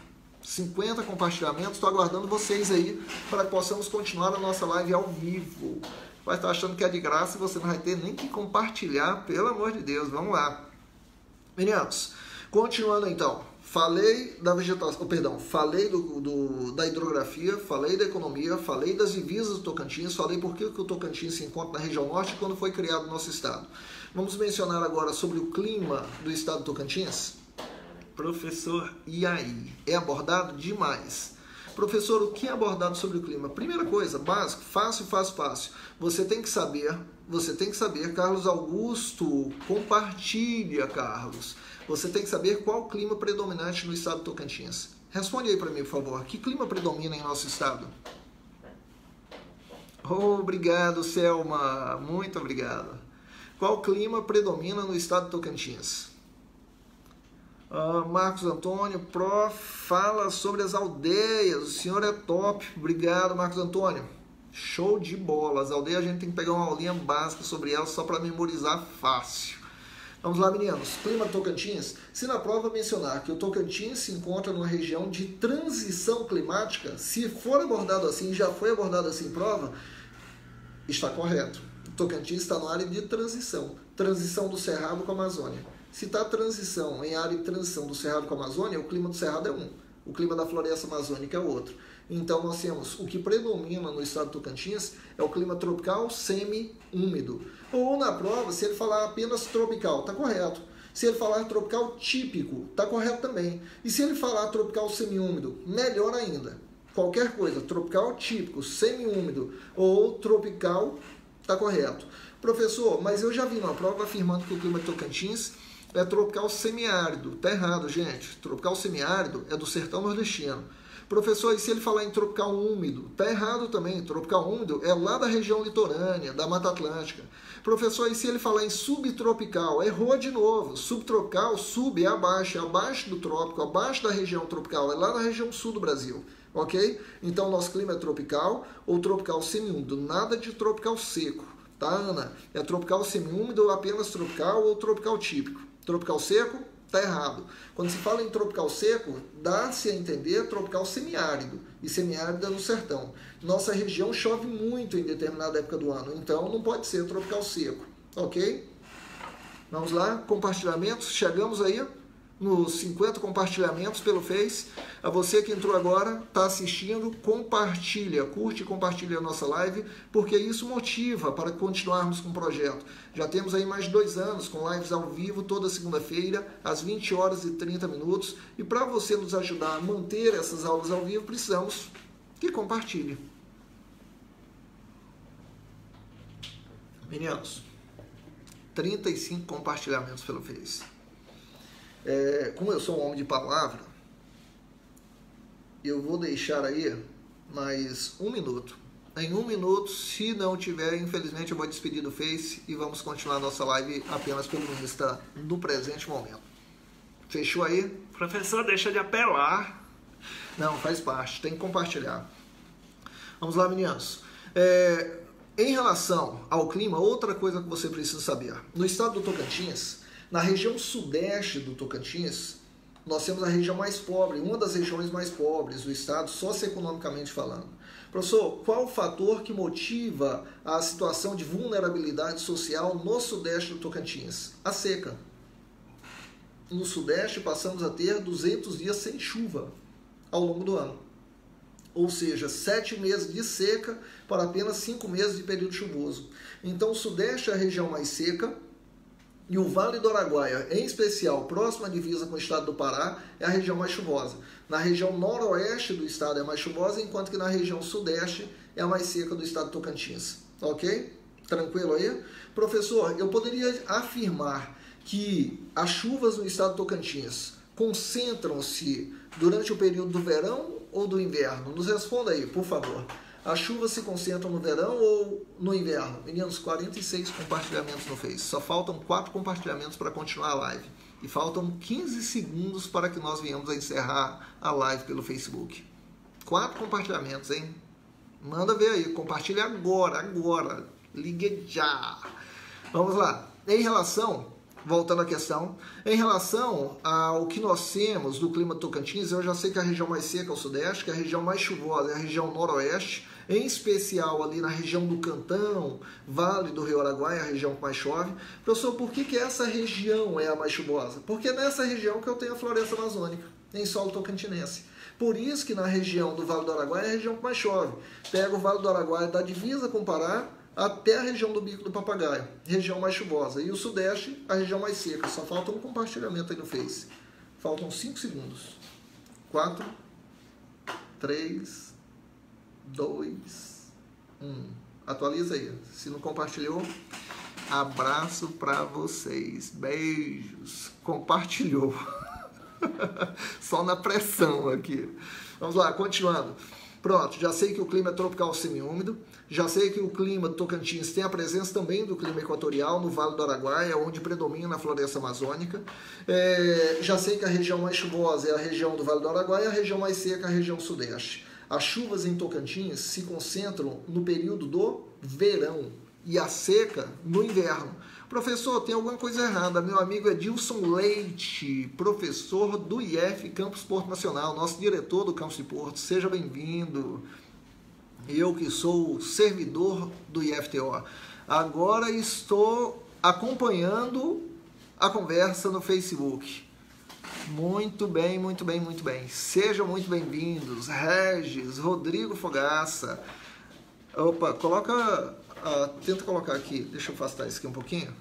50 compartilhamentos, estou aguardando vocês aí para que possamos continuar a nossa live ao vivo. Vai estar achando que é de graça e você não vai ter nem que compartilhar, pelo amor de Deus, vamos lá. Meninos, Continuando então, falei da vegetação, perdão, falei da hidrografia, falei da economia, falei das divisas do Tocantins, falei por que o Tocantins se encontra na região norte quando foi criado o nosso estado. Vamos mencionar agora sobre o clima do estado do Tocantins? Professor, e aí? É abordado demais. Professor, o que é abordado sobre o clima? Primeira coisa, básico, fácil. Você tem que saber, Carlos Augusto, compartilha, Carlos. Você tem que saber qual o clima predominante no estado do Tocantins. Responde aí para mim, por favor. Que clima predomina em nosso estado? Obrigado, Selma. Muito obrigado. Qual clima predomina no estado do Tocantins? Marcos Antônio, prof, fala sobre as aldeias. O senhor é top. Obrigado, Marcos Antônio. Show de bola. As aldeias a gente tem que pegar uma aulinha básica sobre elas só para memorizar fácil. Vamos lá, meninos. Clima do Tocantins. Se na prova mencionar que o Tocantins se encontra numa região de transição climática, se for abordado assim, já foi abordado assim em prova, está correto. O Tocantins está na área de transição. Transição do Cerrado com a Amazônia. Se está transição em área de transição do Cerrado com a Amazônia, o clima do Cerrado é um. O clima da floresta amazônica é outro. Então, nós temos o que predomina no estado do Tocantins é o clima tropical semi-úmido. Ou na prova, se ele falar apenas tropical, está correto. Se ele falar tropical típico, está correto também. E se ele falar tropical semi-úmido, melhor ainda. Qualquer coisa, tropical típico, semi-úmido ou tropical, está correto. Professor, mas eu já vi na prova afirmando que o clima de Tocantins é tropical semiárido. Está errado, gente. Tropical semiárido é do sertão nordestino. Professor, e se ele falar em tropical úmido? Está errado também. Tropical úmido é lá da região litorânea, da Mata Atlântica. Professor, e se ele falar em subtropical? Errou de novo. Subtropical, sub é abaixo do trópico, abaixo da região tropical, é lá na região sul do Brasil. Ok? Então, nosso clima é tropical ou tropical semiúmido. Nada de tropical seco. Tá, Ana? É tropical semiúmido ou apenas tropical ou tropical típico. Tropical seco? Está errado. Quando se fala em tropical seco, dá-se a entender tropical semiárido. E semiárido é no sertão. Nossa região chove muito em determinada época do ano, então não pode ser tropical seco. Ok? Vamos lá, compartilhamentos. Chegamos aí nos 50 compartilhamentos pelo Face. A você que entrou agora, está assistindo, compartilha, curte e compartilha a nossa live, porque isso motiva para continuarmos com o projeto. Já temos aí mais de 2 anos com lives ao vivo toda segunda-feira, às 20 horas e 30 minutos. E para você nos ajudar a manter essas aulas ao vivo, precisamos que compartilhe. Meninos, 35 compartilhamentos pelo Face. Como eu sou um homem de palavra, eu vou deixar aí mais 1 minuto. Em 1 minuto, se não tiver, infelizmente eu vou despedir do Face e vamos continuar nossa live apenas pelo Insta no presente momento. Fechou aí? Professor, deixa de apelar. Não, faz parte, tem que compartilhar. Vamos lá, meninos. Em relação ao clima, outra coisa que você precisa saber. No estado do Tocantins, na região sudeste do Tocantins, nós temos a região mais pobre, uma das regiões mais pobres do estado, socioeconomicamente falando. Professor, qual o fator que motiva a situação de vulnerabilidade social no sudeste do Tocantins? A seca. No sudeste passamos a ter 200 dias sem chuva ao longo do ano. Ou seja, 7 meses de seca para apenas 5 meses de período chuvoso. Então o sudeste é a região mais seca, e o Vale do Araguaia, em especial, próximo à divisa com o estado do Pará, é a região mais chuvosa. Na região noroeste do estado é mais chuvosa, enquanto que na região sudeste é a mais seca do estado do Tocantins. Ok? Tranquilo aí? Professor, eu poderia afirmar que as chuvas no estado do Tocantins concentram-se durante o período do verão ou do inverno? Nos responda aí, por favor. As chuvas se concentram no verão ou no inverno? Meninos, 46 compartilhamentos no Face. Só faltam 4 compartilhamentos para continuar a live. E faltam 15 segundos para que nós venhamos a encerrar a live pelo Facebook. 4 compartilhamentos, hein? Manda ver aí. Compartilha agora. Ligue já. Vamos lá. Em relação, voltando à questão, em relação ao que nós temos do clima do Tocantins, eu já sei que a região mais seca é o sudeste, que a região mais chuvosa é a região noroeste, em especial ali na região do Cantão, Vale do Rio Araguaia, a região que mais chove. Professor, por que essa região é a mais chuvosa? Porque é nessa região que eu tenho a floresta amazônica, em solo tocantinense. Por isso que na região do Vale do Araguaia é a região que mais chove. Pega o Vale do Araguaia da divisa com o Pará até a região do Bico do Papagaio, região mais chuvosa. E o Sudeste, a região mais seca. Só falta um compartilhamento aí no Face. Faltam 5 segundos. 4, 3, 2, 1. Atualiza aí. Se não compartilhou, abraço pra vocês. Beijos. Compartilhou. Só na pressão aqui. Vamos lá, continuando. Pronto, já sei que o clima é tropical semiúmido, já sei que o clima do Tocantins tem a presença também do clima equatorial no Vale do Araguaia, onde predomina a floresta amazônica. Já sei que a região mais chuvosa é a região do Vale do Araguaia, a região mais seca é a região sudeste. As chuvas em Tocantins se concentram no período do verão e a seca no inverno. Professor, tem alguma coisa errada. Meu amigo Edilson Leite, professor do IF Campus Porto Nacional, nosso diretor do Campus de Porto. Seja bem-vindo. Eu que sou servidor do IFTO. Agora estou acompanhando a conversa no Facebook. Muito bem, muito bem, muito bem. Sejam muito bem-vindos. Regis, Rodrigo Fogaça. Opa, tenta colocar aqui, deixa eu afastar isso aqui um pouquinho.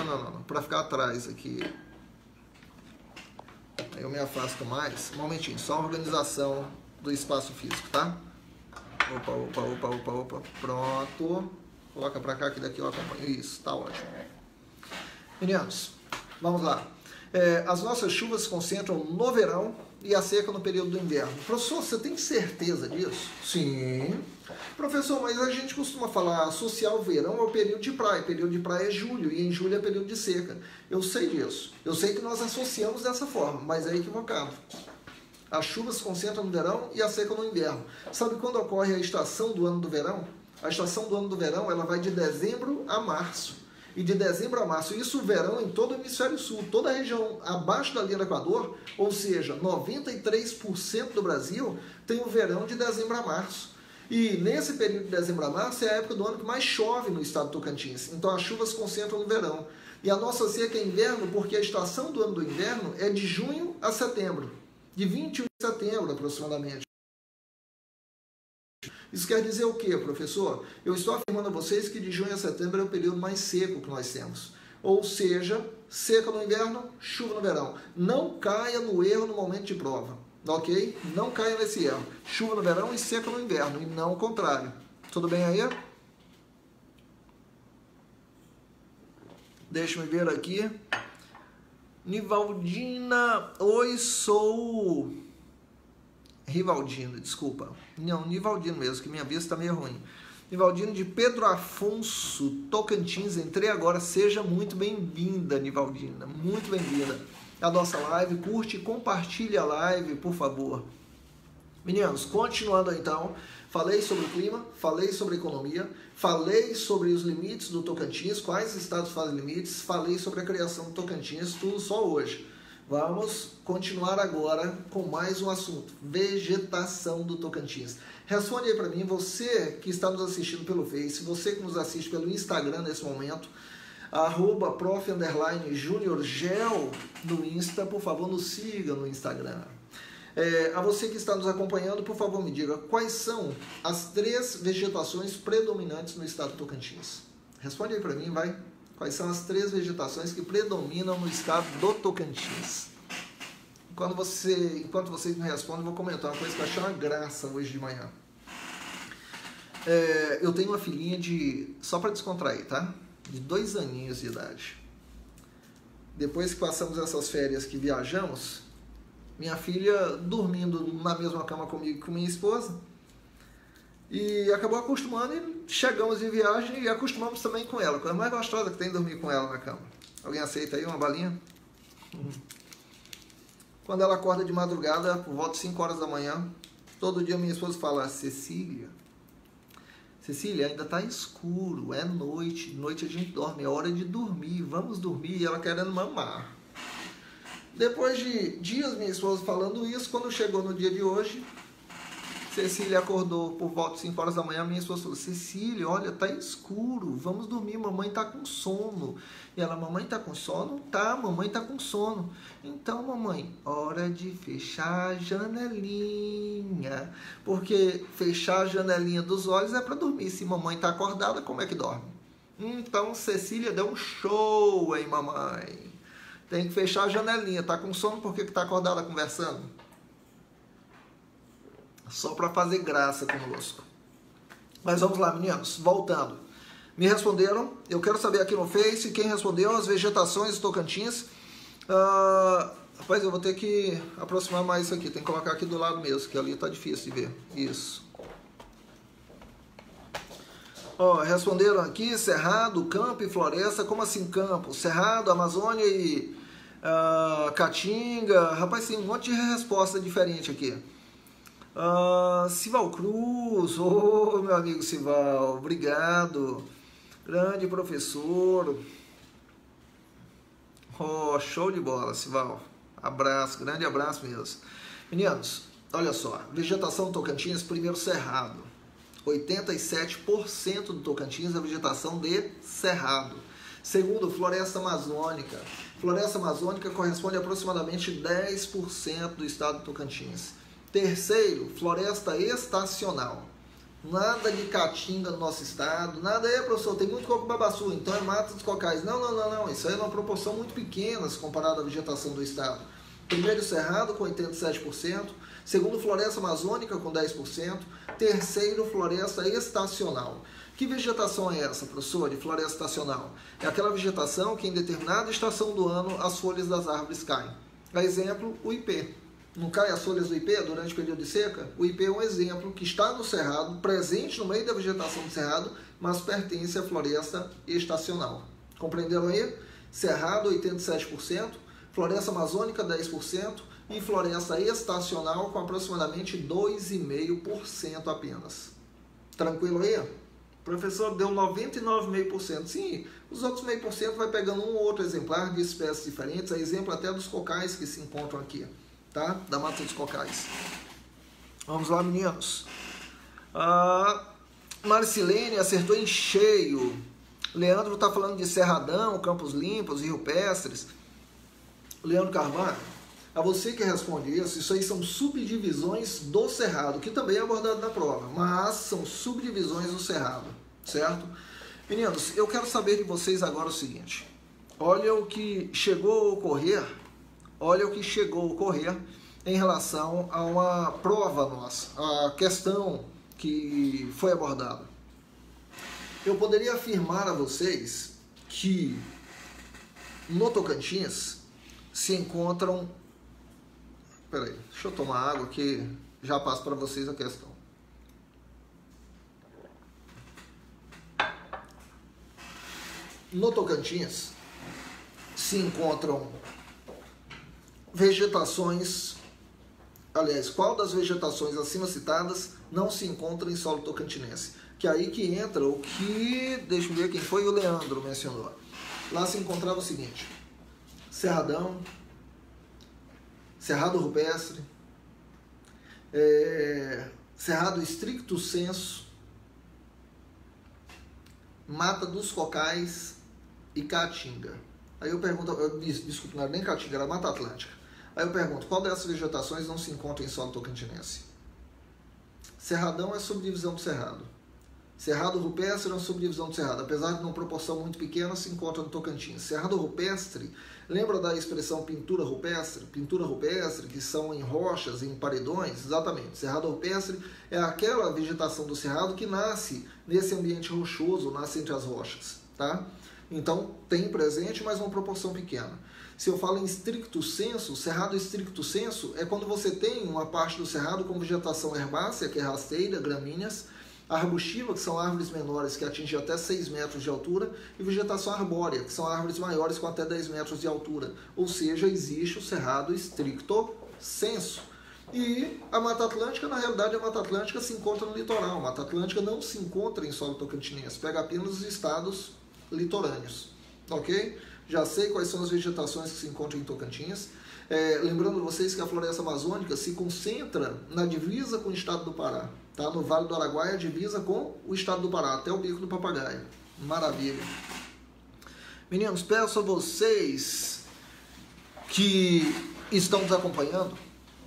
Não, para ficar atrás aqui. Eu me afasto mais. Um momentinho, só a organização do espaço físico, tá? Opa. Pronto. Coloca para cá que daqui eu acompanho. Isso, tá ótimo. Meninos, vamos lá. As nossas chuvas se concentram no verão e a seca no período do inverno. Professor, você tem certeza disso? Sim. Professor, mas a gente costuma falar, associar o verão ao período de praia. O período de praia é julho, e em julho é período de seca. Eu sei disso. Eu sei que nós associamos dessa forma, mas é equivocado. As chuvas se concentram no verão e a seca no inverno. Sabe quando ocorre a estação do ano do verão? A estação do ano do verão, ela vai de dezembro a março. E de dezembro a março, isso o verão em todo o hemisfério sul, toda a região abaixo da linha do Equador, ou seja, 93% do Brasil tem o verão de dezembro a março. E nesse período de dezembro a março é a época do ano que mais chove no estado do Tocantins. Então as chuvas se concentram no verão. E a nossa seca é inverno porque a estação do ano do inverno é de junho a setembro, de 21 de setembro aproximadamente. Isso quer dizer o quê, professor? Eu estou afirmando a vocês que de junho a setembro é o período mais seco que nós temos. Ou seja, seca no inverno, chuva no verão. Não caia no erro no momento de prova, ok? Não caia nesse erro. Chuva no verão e seca no inverno, e não o contrário. Tudo bem aí? Deixa eu ver aqui. Nivaldina, oi, sou... Rivaldino, desculpa. Não, Nivaldino mesmo, que minha vista está meio ruim. Nivaldino de Pedro Afonso, Tocantins. Entrei agora. Seja muito bem-vinda, Nivaldina. Muito bem-vinda à nossa live. Curte e compartilha a live, por favor. Meninos, continuando então. Falei sobre o clima, falei sobre a economia, falei sobre os limites do Tocantins, quais estados fazem limites, falei sobre a criação do Tocantins, tudo só hoje. Vamos continuar agora com mais um assunto, vegetação do Tocantins. Responde aí para mim, você que está nos assistindo pelo Face, você que nos assiste pelo Instagram nesse momento, @prof_juniorgel no Insta, por favor, nos siga no Instagram. A você que está nos acompanhando, por favor, me diga quais são as 3 vegetações predominantes no estado do Tocantins. Responde aí para mim, vai. Quais são as 3 vegetações que predominam no estado do Tocantins? Enquanto vocês me respondem, eu vou comentar uma coisa que eu achei uma graça hoje de manhã. Eu tenho uma filhinha só para descontrair, tá? De 2 aninhos de idade. Depois que passamos essas férias que viajamos, minha filha dormindo na mesma cama comigo e com minha esposa, e acabou acostumando e chegamos em viagem e acostumamos também com ela. A coisa mais gostosa que tem dormir com ela na cama. Alguém aceita aí uma balinha? Quando ela acorda de madrugada, por volta de 5 horas da manhã, todo dia minha esposa fala: Cecília, ainda está escuro, é noite, noite a gente dorme, é hora de dormir, vamos dormir, e ela querendo mamar. Depois de dias minha esposa falando isso, quando chegou no dia de hoje, Cecília acordou por volta de 5 horas da manhã, minha esposa falou, Cecília, olha, tá escuro, vamos dormir, mamãe tá com sono. E ela, mamãe tá com sono? Tá, mamãe tá com sono. Então, mamãe, hora de fechar a janelinha. Porque fechar a janelinha dos olhos é para dormir. Se mamãe tá acordada, como é que dorme? Então, Cecília deu um show, hein, mamãe? Tem que fechar a janelinha. Tá com sono, por que tá acordada conversando? Só para fazer graça conosco. Mas vamos lá, meninos. Voltando. Me responderam. Eu quero saber aqui no Face quem respondeu as vegetações do Tocantins. Rapaz, eu vou ter que aproximar mais isso aqui. Tem que colocar aqui do lado mesmo, que ali tá difícil de ver. Isso. Responderam aqui, Cerrado, Campo e Floresta. Como assim Campo? Cerrado, Amazônia e Caatinga. Rapaz, tem um monte de resposta diferente aqui. Sival Cruz, meu amigo Sival, obrigado, grande professor, show de bola, Sival, abraço, grande abraço mesmo. Meninos, olha só, vegetação do Tocantins, primeiro Cerrado, 87% do Tocantins é vegetação de Cerrado. Segundo, Floresta Amazônica corresponde a aproximadamente 10% do estado do Tocantins. Terceiro, floresta estacional. Nada de caatinga no nosso estado. Nada aí, professor, tem muito coco-babaçu, então é mata dos cocais. Não. Isso aí é uma proporção muito pequena se comparado à vegetação do estado. Primeiro, Cerrado, com 87%. Segundo, floresta amazônica, com 10%. Terceiro, floresta estacional. Que vegetação é essa, professor, de floresta estacional? É aquela vegetação que em determinada estação do ano as folhas das árvores caem. A exemplo, o ipê. Não cai as folhas do ipê durante o período de seca? O ipê é um exemplo que está no cerrado, presente no meio da vegetação do cerrado, mas pertence à floresta estacional. Compreenderam aí? Cerrado, 87%, floresta amazônica, 10%, e floresta estacional com aproximadamente 2,5% apenas. Tranquilo aí? Professor, deu 99,5%. Sim, os outros 0,5% vai pegando um ou outro exemplar de espécies diferentes, a exemplo até dos cocais que se encontram aqui. Tá? Da mata dos cocais. Vamos lá, meninos. Marcilene acertou em cheio. Leandro está falando de Cerradão, Campos Limpos, Rio Pestres. Leandro Carvalho, a você que responde isso aí são subdivisões do Cerrado, que também é abordado na prova, mas são subdivisões do Cerrado, certo? Meninos, eu quero saber de vocês agora o seguinte. Olha o que chegou a ocorrer em relação a uma prova nossa, a questão que foi abordada. Eu poderia afirmar a vocês que no Tocantins se encontram... Peraí, deixa eu tomar água que já passo para vocês a questão. No Tocantins se encontram vegetações, aliás, qual das vegetações acima citadas não se encontra em solo tocantinense? Que é aí que entra o que, deixa eu ver quem foi, o Leandro mencionou. Lá se encontrava o seguinte: Cerradão, Cerrado Rupestre, Cerrado Stricto Sensu, Mata dos Cocais e Caatinga. Aí eu pergunto, desculpa, não era nem Caatinga, era Mata Atlântica. Aí eu pergunto, qual dessas vegetações não se encontra em solo tocantinense? Cerradão é subdivisão do Cerrado. Cerrado Rupestre é uma subdivisão do Cerrado. Apesar de uma proporção muito pequena, se encontra no Tocantins. Cerrado Rupestre, lembra da expressão pintura rupestre? Pintura rupestre, que são em rochas, em paredões? Exatamente. Cerrado Rupestre é aquela vegetação do Cerrado que nasce nesse ambiente rochoso, nasce entre as rochas, tá? Então, tem presente, mas uma proporção pequena. Se eu falo em stricto sensu, Cerrado stricto sensu é quando você tem uma parte do Cerrado com vegetação herbácea, que é rasteira, gramíneas, arbustiva, que são árvores menores que atingem até 6 metros de altura, e vegetação arbórea, que são árvores maiores com até 10 metros de altura. Ou seja, existe o Cerrado stricto sensu. E a Mata Atlântica, na realidade, a Mata Atlântica se encontra no litoral. A Mata Atlântica não se encontra em solo tocantinense, pega apenas os estados litorâneos, ok? já sei quais são as vegetações que se encontram em Tocantins. Lembrando vocês que a floresta amazônica se concentra na divisa com o estado do Pará, tá? No Vale do Araguaia, divisa com o estado do Pará, até o Bico do Papagaio. Maravilha. Meninos, peço a vocês que estão nos acompanhando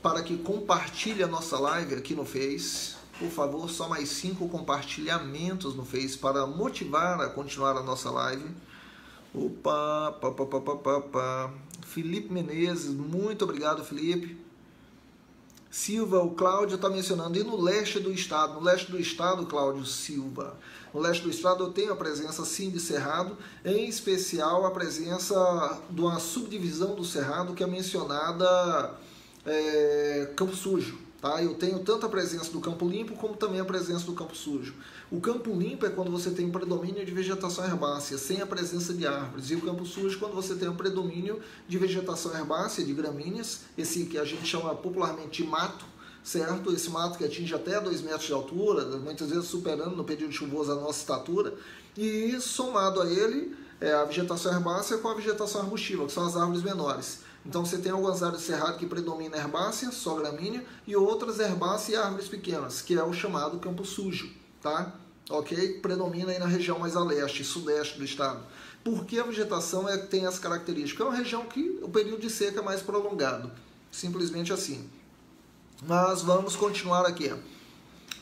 para que compartilhe a nossa live aqui no Face. Por favor, só mais 5 compartilhamentos no Face para motivar a continuar a nossa live. Opa, Felipe Menezes, muito obrigado, Felipe. Silva, o Cláudio está mencionando, e no leste do estado? No leste do estado, Cláudio Silva, no leste do estado eu tenho a presença sim de Cerrado, em especial a presença de uma subdivisão do Cerrado que é mencionada Campo Sujo. Tá? Eu tenho tanto a presença do Campo Limpo como também a presença do Campo Sujo. O Campo Limpo é quando você tem um predomínio de vegetação herbácea, sem a presença de árvores. E o Campo Sujo é quando você tem um predomínio de vegetação herbácea, de gramíneas, esse que a gente chama popularmente de mato, certo? Esse mato que atinge até 2 metros de altura, muitas vezes superando no período chuvoso a nossa estatura. E somado a ele, a vegetação herbácea com a vegetação arbustiva, que são as árvores menores. Então você tem algumas áreas de cerrado que predomina herbácea, só gramínea, e outras herbáceas e árvores pequenas, que é o chamado Campo Sujo, tá? Ok? Predomina aí na região mais a leste e sudeste do estado. Por que a vegetação tem as características? É uma região que o período de seca é mais prolongado, simplesmente assim. Mas vamos continuar aqui.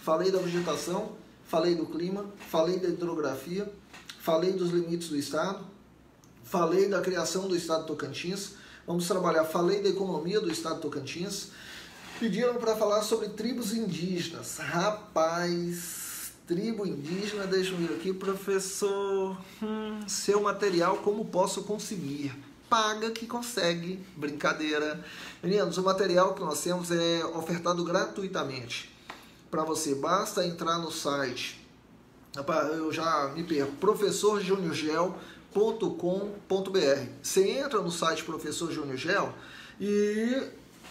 Falei da vegetação, falei do clima, falei da hidrografia, falei dos limites do estado, falei da criação do estado de Tocantins. Vamos trabalhar, falei da economia do estado de Tocantins. Pediram para falar sobre tribos indígenas. Rapaz, tribo indígena, deixa eu ver aqui, professor. Seu material, como posso conseguir? Paga que consegue. Brincadeira. Meninos, o material que nós temos é ofertado gratuitamente para você. Basta entrar no site. Eu já me perco. professorjuniorgel.com.br. Você entra no site Professor Júnior Gel e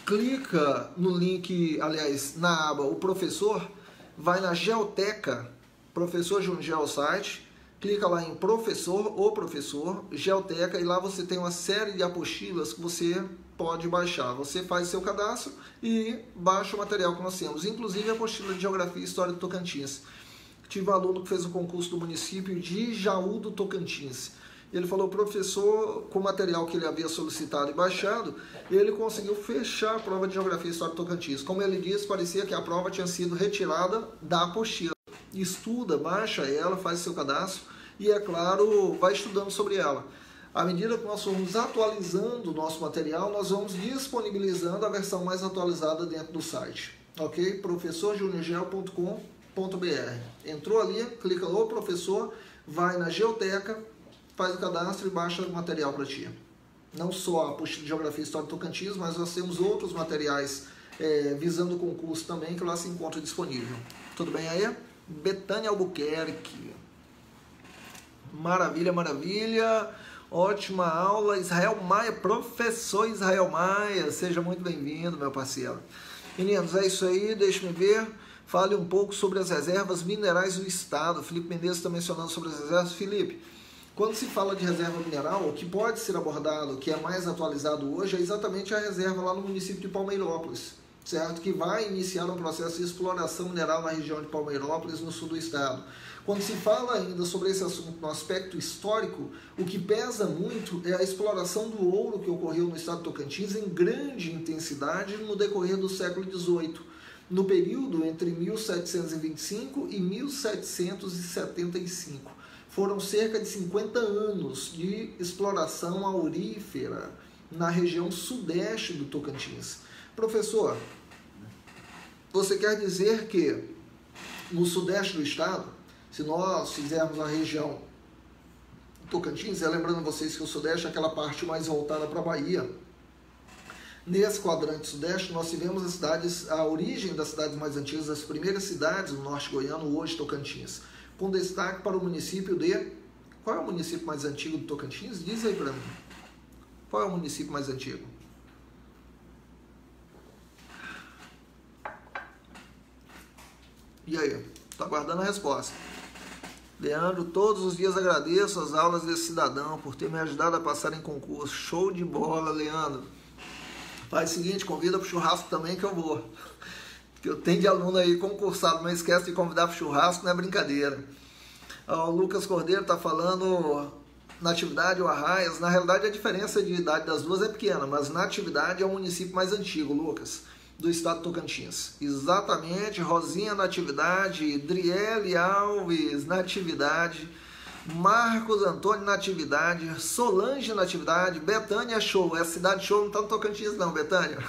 clica no link, aliás, na aba O Professor, vai na Geoteca, Professor Júnior Gel site, clica lá em Professor, o Professor, Geoteca, e lá você tem uma série de apostilas que você pode baixar. Você faz seu cadastro e baixa o material que nós temos, inclusive a apostila de Geografia e História do Tocantins. Tive um aluno que fez o concurso do município de Jaú do Tocantins. Ele falou, professor, com o material que ele havia solicitado e baixado, ele conseguiu fechar a prova de Geografia e História do Tocantins. Como ele disse, parecia que a prova tinha sido retirada da apostila. Estuda, baixa ela, faz seu cadastro e, é claro, vai estudando sobre ela. À medida que nós formos atualizando o nosso material, nós vamos disponibilizando a versão mais atualizada dentro do site. Ok? professorjuniorgel.com.br. Entrou ali, clica no Professor, vai na Geoteca, faz o cadastro e baixa o material para ti. Não só a apostila de Geografia e História do Tocantins, mas nós temos outros materiais visando o concurso também, que lá se encontra disponível. Tudo bem aí? Betânia Albuquerque. Maravilha, maravilha. Ótima aula. Israel Maia, professor Israel Maia. Seja muito bem-vindo, meu parceiro. Meninos, é isso aí. Deixa-me ver. Fale um pouco sobre as reservas minerais do estado. Felipe Menezes está mencionando sobre as reservas. Felipe, quando se fala de reserva mineral, o que pode ser abordado, que é mais atualizado hoje, é exatamente a reserva lá no município de Palmeirópolis, certo? Que vai iniciar um processo de exploração mineral na região de Palmeirópolis, no sul do estado. Quando se fala ainda sobre esse assunto no aspecto histórico, o que pesa muito é a exploração do ouro que ocorreu no estado de Tocantins em grande intensidade no decorrer do século XVIII, no período entre 1725 e 1775. Foram cerca de 50 anos de exploração aurífera na região sudeste do Tocantins. Professor, você quer dizer que no sudeste do estado, se nós fizermos a região Tocantins, lembrando vocês que o sudeste é aquela parte mais voltada para a Bahia, nesse quadrante sudeste nós tivemos as cidades, a origem das cidades mais antigas, as primeiras cidades do norte goiano, hoje Tocantins, com destaque para o município de... Qual é o município mais antigo do Tocantins? Diz aí para mim. Qual é o município mais antigo? E aí? Estou aguardando a resposta. Leandro, todos os dias agradeço as aulas desse cidadão por ter me ajudado a passar em concurso. Show de bola, Leandro. Faz o seguinte, convida para o churrasco também que eu vou. Que eu tenho de aluno aí concursado, não esquece de convidar para o churrasco, não é brincadeira. O Lucas Cordeiro está falando Natividade ou Arraias. Na realidade, a diferença de idade das duas é pequena, mas Natividade é o município mais antigo, Lucas, do estado de Tocantins. Exatamente, Rosinha Natividade, Driele Alves Natividade, Marcos Antônio Natividade, Solange Natividade, Betânia Show. Essa cidade show não está no Tocantins não, Betânia.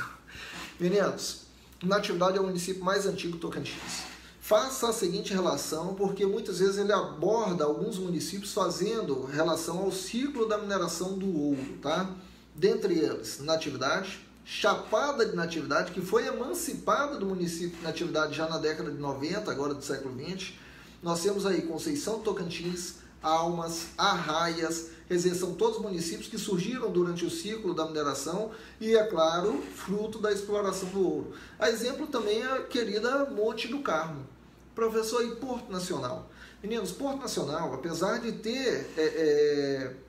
Meninos, Natividade é o município mais antigo do Tocantins. Faça a seguinte relação, porque muitas vezes ele aborda alguns municípios fazendo relação ao ciclo da mineração do ouro, tá? Dentre eles, Natividade, Chapada de Natividade, que foi emancipada do município de Natividade já na década de 90, agora do século 20. Nós temos aí Conceição do Tocantins, Almas, Arraias, quer dizer, são todos municípios que surgiram durante o ciclo da mineração e, é claro, fruto da exploração do ouro. A exemplo também é a querida Monte do Carmo. Professor, e Porto Nacional? Meninos, Porto Nacional, apesar de ter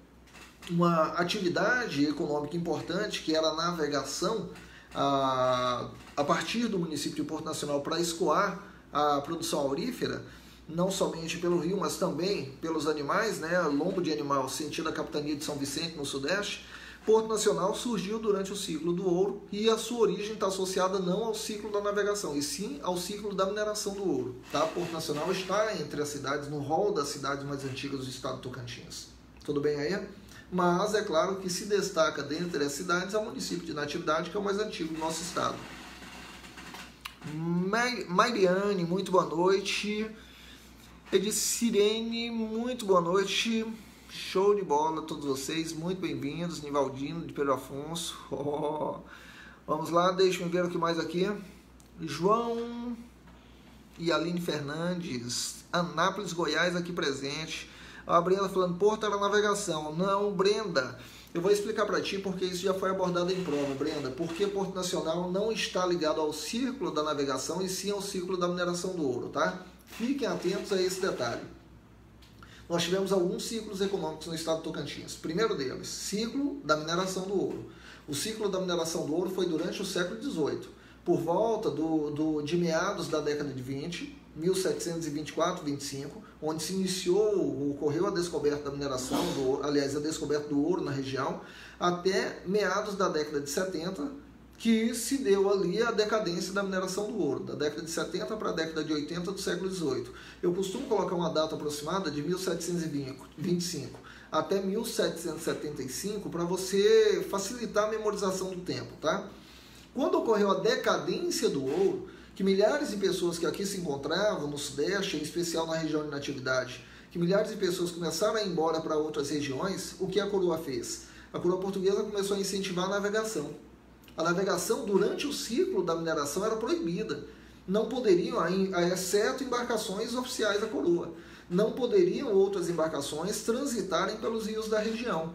uma atividade econômica importante, que era a navegação a partir do município de Porto Nacional para escoar a produção aurífera, não somente pelo rio, mas também pelos animais, né? Lombo de animal, sentido a capitania de São Vicente, no Sudeste. Porto Nacional surgiu durante o ciclo do ouro e a sua origem está associada não ao ciclo da navegação, e sim ao ciclo da mineração do ouro. Tá? Porto Nacional está entre as cidades, no rol das cidades mais antigas do estado de Tocantins. Tudo bem aí? Mas é claro que se destaca dentre as cidades é o município de Natividade, que é o mais antigo do nosso estado. Mariane, muito boa noite. Edicirene, muito boa noite. Show de bola a todos vocês, muito bem-vindos. Nivaldino de Pedro Afonso. Oh. Vamos lá, deixa eu ver o que mais aqui. João e Aline Fernandes, Anápolis, Goiás, aqui presente. A Brenda falando, Porto era navegação. Não, Brenda, eu vou explicar para ti porque isso já foi abordado em prova, Brenda. Porque Porto Nacional não está ligado ao ciclo da navegação e sim ao ciclo da mineração do ouro, tá? Fiquem atentos a esse detalhe. Nós tivemos alguns ciclos econômicos no estado de Tocantins. Primeiro deles, ciclo da mineração do ouro. O ciclo da mineração do ouro foi durante o século XVIII, por volta de meados da década de 20, 1724, 25, onde se ocorreu a descoberta da mineração do ouro, aliás, a descoberta do ouro na região, até meados da década de 70, que se deu ali a decadência da mineração do ouro, da década de 70 para a década de 80 do século XVIII. Eu costumo colocar uma data aproximada de 1725 até 1775 para você facilitar a memorização do tempo, tá? Quando ocorreu a decadência do ouro, que milhares de pessoas que aqui se encontravam no Sudeste, em especial na região de Natividade, que milhares de pessoas começaram a ir embora para outras regiões, o que a coroa fez? A coroa portuguesa começou a incentivar a navegação. A navegação durante o ciclo da mineração era proibida. Não poderiam, exceto embarcações oficiais da coroa, não poderiam outras embarcações transitarem pelos rios da região.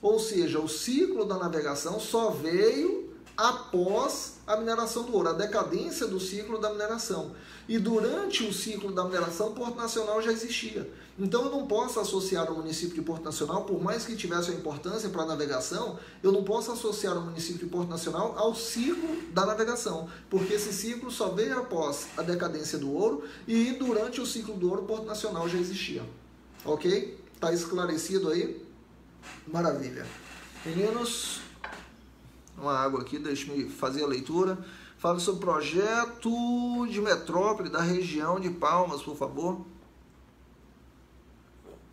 Ou seja, o ciclo da navegação só veio após a mineração do ouro, a decadência do ciclo da mineração. E durante o ciclo da mineração, Porto Nacional já existia. Então eu não posso associar o município de Porto Nacional, por mais que tivesse uma importância para a navegação, eu não posso associar o município de Porto Nacional ao ciclo da navegação, porque esse ciclo só veio após a decadência do ouro e durante o ciclo do ouro, Porto Nacional já existia. Ok? Está esclarecido aí? Maravilha. Meninos, uma água aqui, deixa-me fazer a leitura. Fala sobre o projeto de metrópole da região de Palmas, por favor.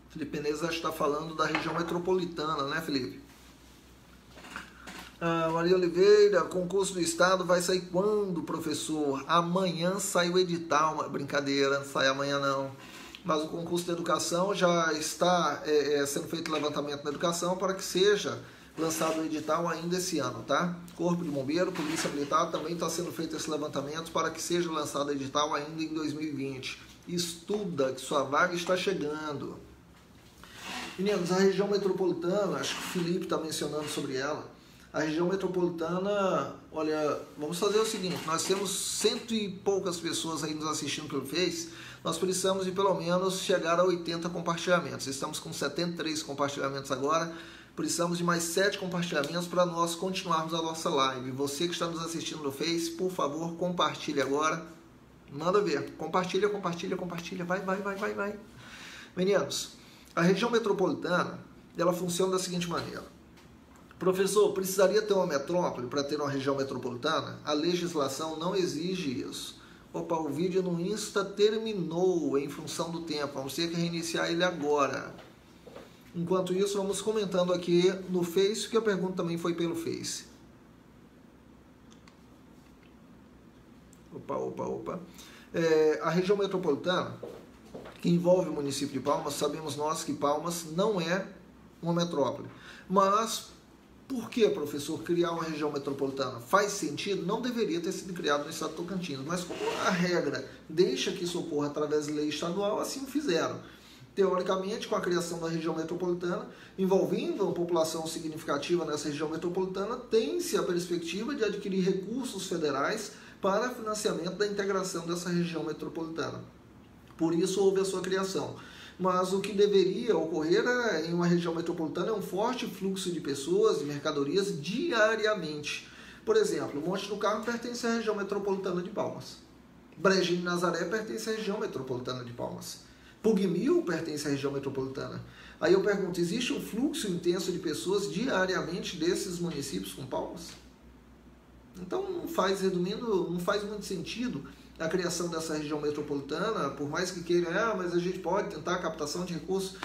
Felipe Menezes está falando da região metropolitana, né, Felipe? Maria Oliveira, concurso do Estado vai sair quando, professor? Amanhã sai o edital. Brincadeira, não sai amanhã não. Mas o concurso de educação já está sendo feito levantamento na educação para que seja lançado o edital ainda esse ano, tá? Corpo de Bombeiro, Polícia Militar, também está sendo feito esse levantamento para que seja lançado o edital ainda em 2020. Estuda, que sua vaga está chegando. Meninos, a região metropolitana, acho que o Felipe está mencionando sobre ela. A região metropolitana, olha, vamos fazer o seguinte, nós temos 100 e poucas pessoas aí nos assistindo pelo Face. nós precisamos de pelo menos chegar a 80 compartilhamentos. Estamos com 73 compartilhamentos agora. Precisamos de mais 7 compartilhamentos para nós continuarmos a nossa live. Você que está nos assistindo no Face, por favor, compartilhe agora. Manda ver. Compartilha, compartilha, compartilha. Vai. Meninos, a região metropolitana, ela funciona da seguinte maneira. Professor, precisaria ter uma metrópole para ter uma região metropolitana? A legislação não exige isso. Opa, o vídeo no Insta terminou em função do tempo. Vamos ter que reiniciar ele agora. Enquanto isso, vamos comentando aqui no Face, que a pergunta também foi pelo Face. Opa. A região metropolitana, que envolve o município de Palmas, sabemos nós que Palmas não é uma metrópole. Mas, por que, professor, criar uma região metropolitana? Faz sentido? Não deveria ter sido criado no estado de Tocantins, mas como a regra deixa que isso ocorra através de lei estadual, assim o fizeram. Teoricamente, com a criação da região metropolitana, envolvendo uma população significativa nessa região metropolitana, tem-se a perspectiva de adquirir recursos federais para financiamento da integração dessa região metropolitana. Por isso houve a sua criação. Mas o que deveria ocorrer em uma região metropolitana é um forte fluxo de pessoas, de mercadorias, diariamente. Por exemplo, Monte do Carmo pertence à região metropolitana de Palmas. Brejinho de Nazaré pertence à região metropolitana de Palmas. Pugmil pertence à região metropolitana. Aí eu pergunto, existe um fluxo intenso de pessoas diariamente desses municípios com Palmas? Então, não faz muito sentido a criação dessa região metropolitana, por mais que queiram, mas a gente pode tentar a captação de recursos,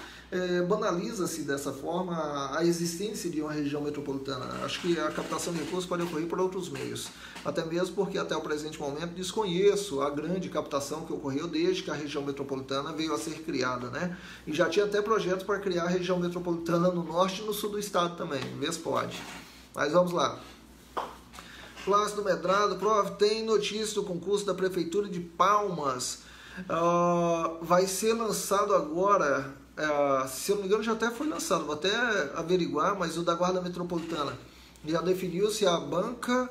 banaliza-se dessa forma a existência de uma região metropolitana. Acho que a captação de recursos pode ocorrer por outros meios, até mesmo porque até o presente momento desconheço a grande captação que ocorreu desde que a região metropolitana veio a ser criada, né? E já tinha até projetos para criar a região metropolitana no norte e no sul do estado também, vê se pode. Mas vamos lá. Plácido Medrado, prof, tem notícia do concurso da Prefeitura de Palmas. Vai ser lançado agora, se eu não me engano já até foi lançado, vou até averiguar, mas o da Guarda Metropolitana. Já definiu-se a banca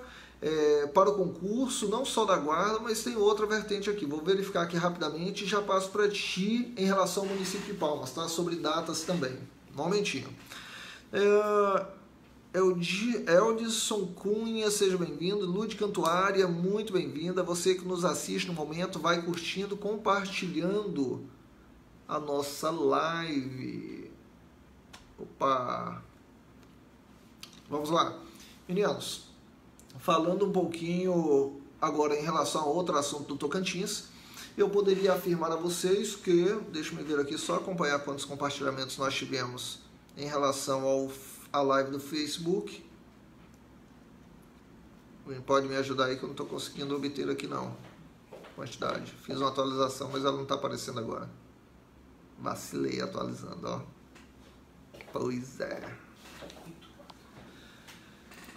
para o concurso, não só da Guarda, mas tem outra vertente aqui. Vou verificar aqui rapidamente e já passo para ti em relação ao município de Palmas, tá? Sobre datas também. Um momentinho. Eldson Cunha, seja bem-vindo. Lud Cantuária, muito bem-vinda. Você que nos assiste no momento, vai curtindo, compartilhando a nossa live. Opa! Vamos lá. Meninos, falando um pouquinho agora em relação a outro assunto do Tocantins, eu poderia afirmar a vocês que, deixa eu ver aqui, só acompanhar quantos compartilhamentos nós tivemos em relação a live do Facebook. Pode me ajudar aí que eu não estou conseguindo obter aqui não. Quantidade. Fiz uma atualização, mas ela não está aparecendo agora. Vacilei atualizando, ó. Pois é.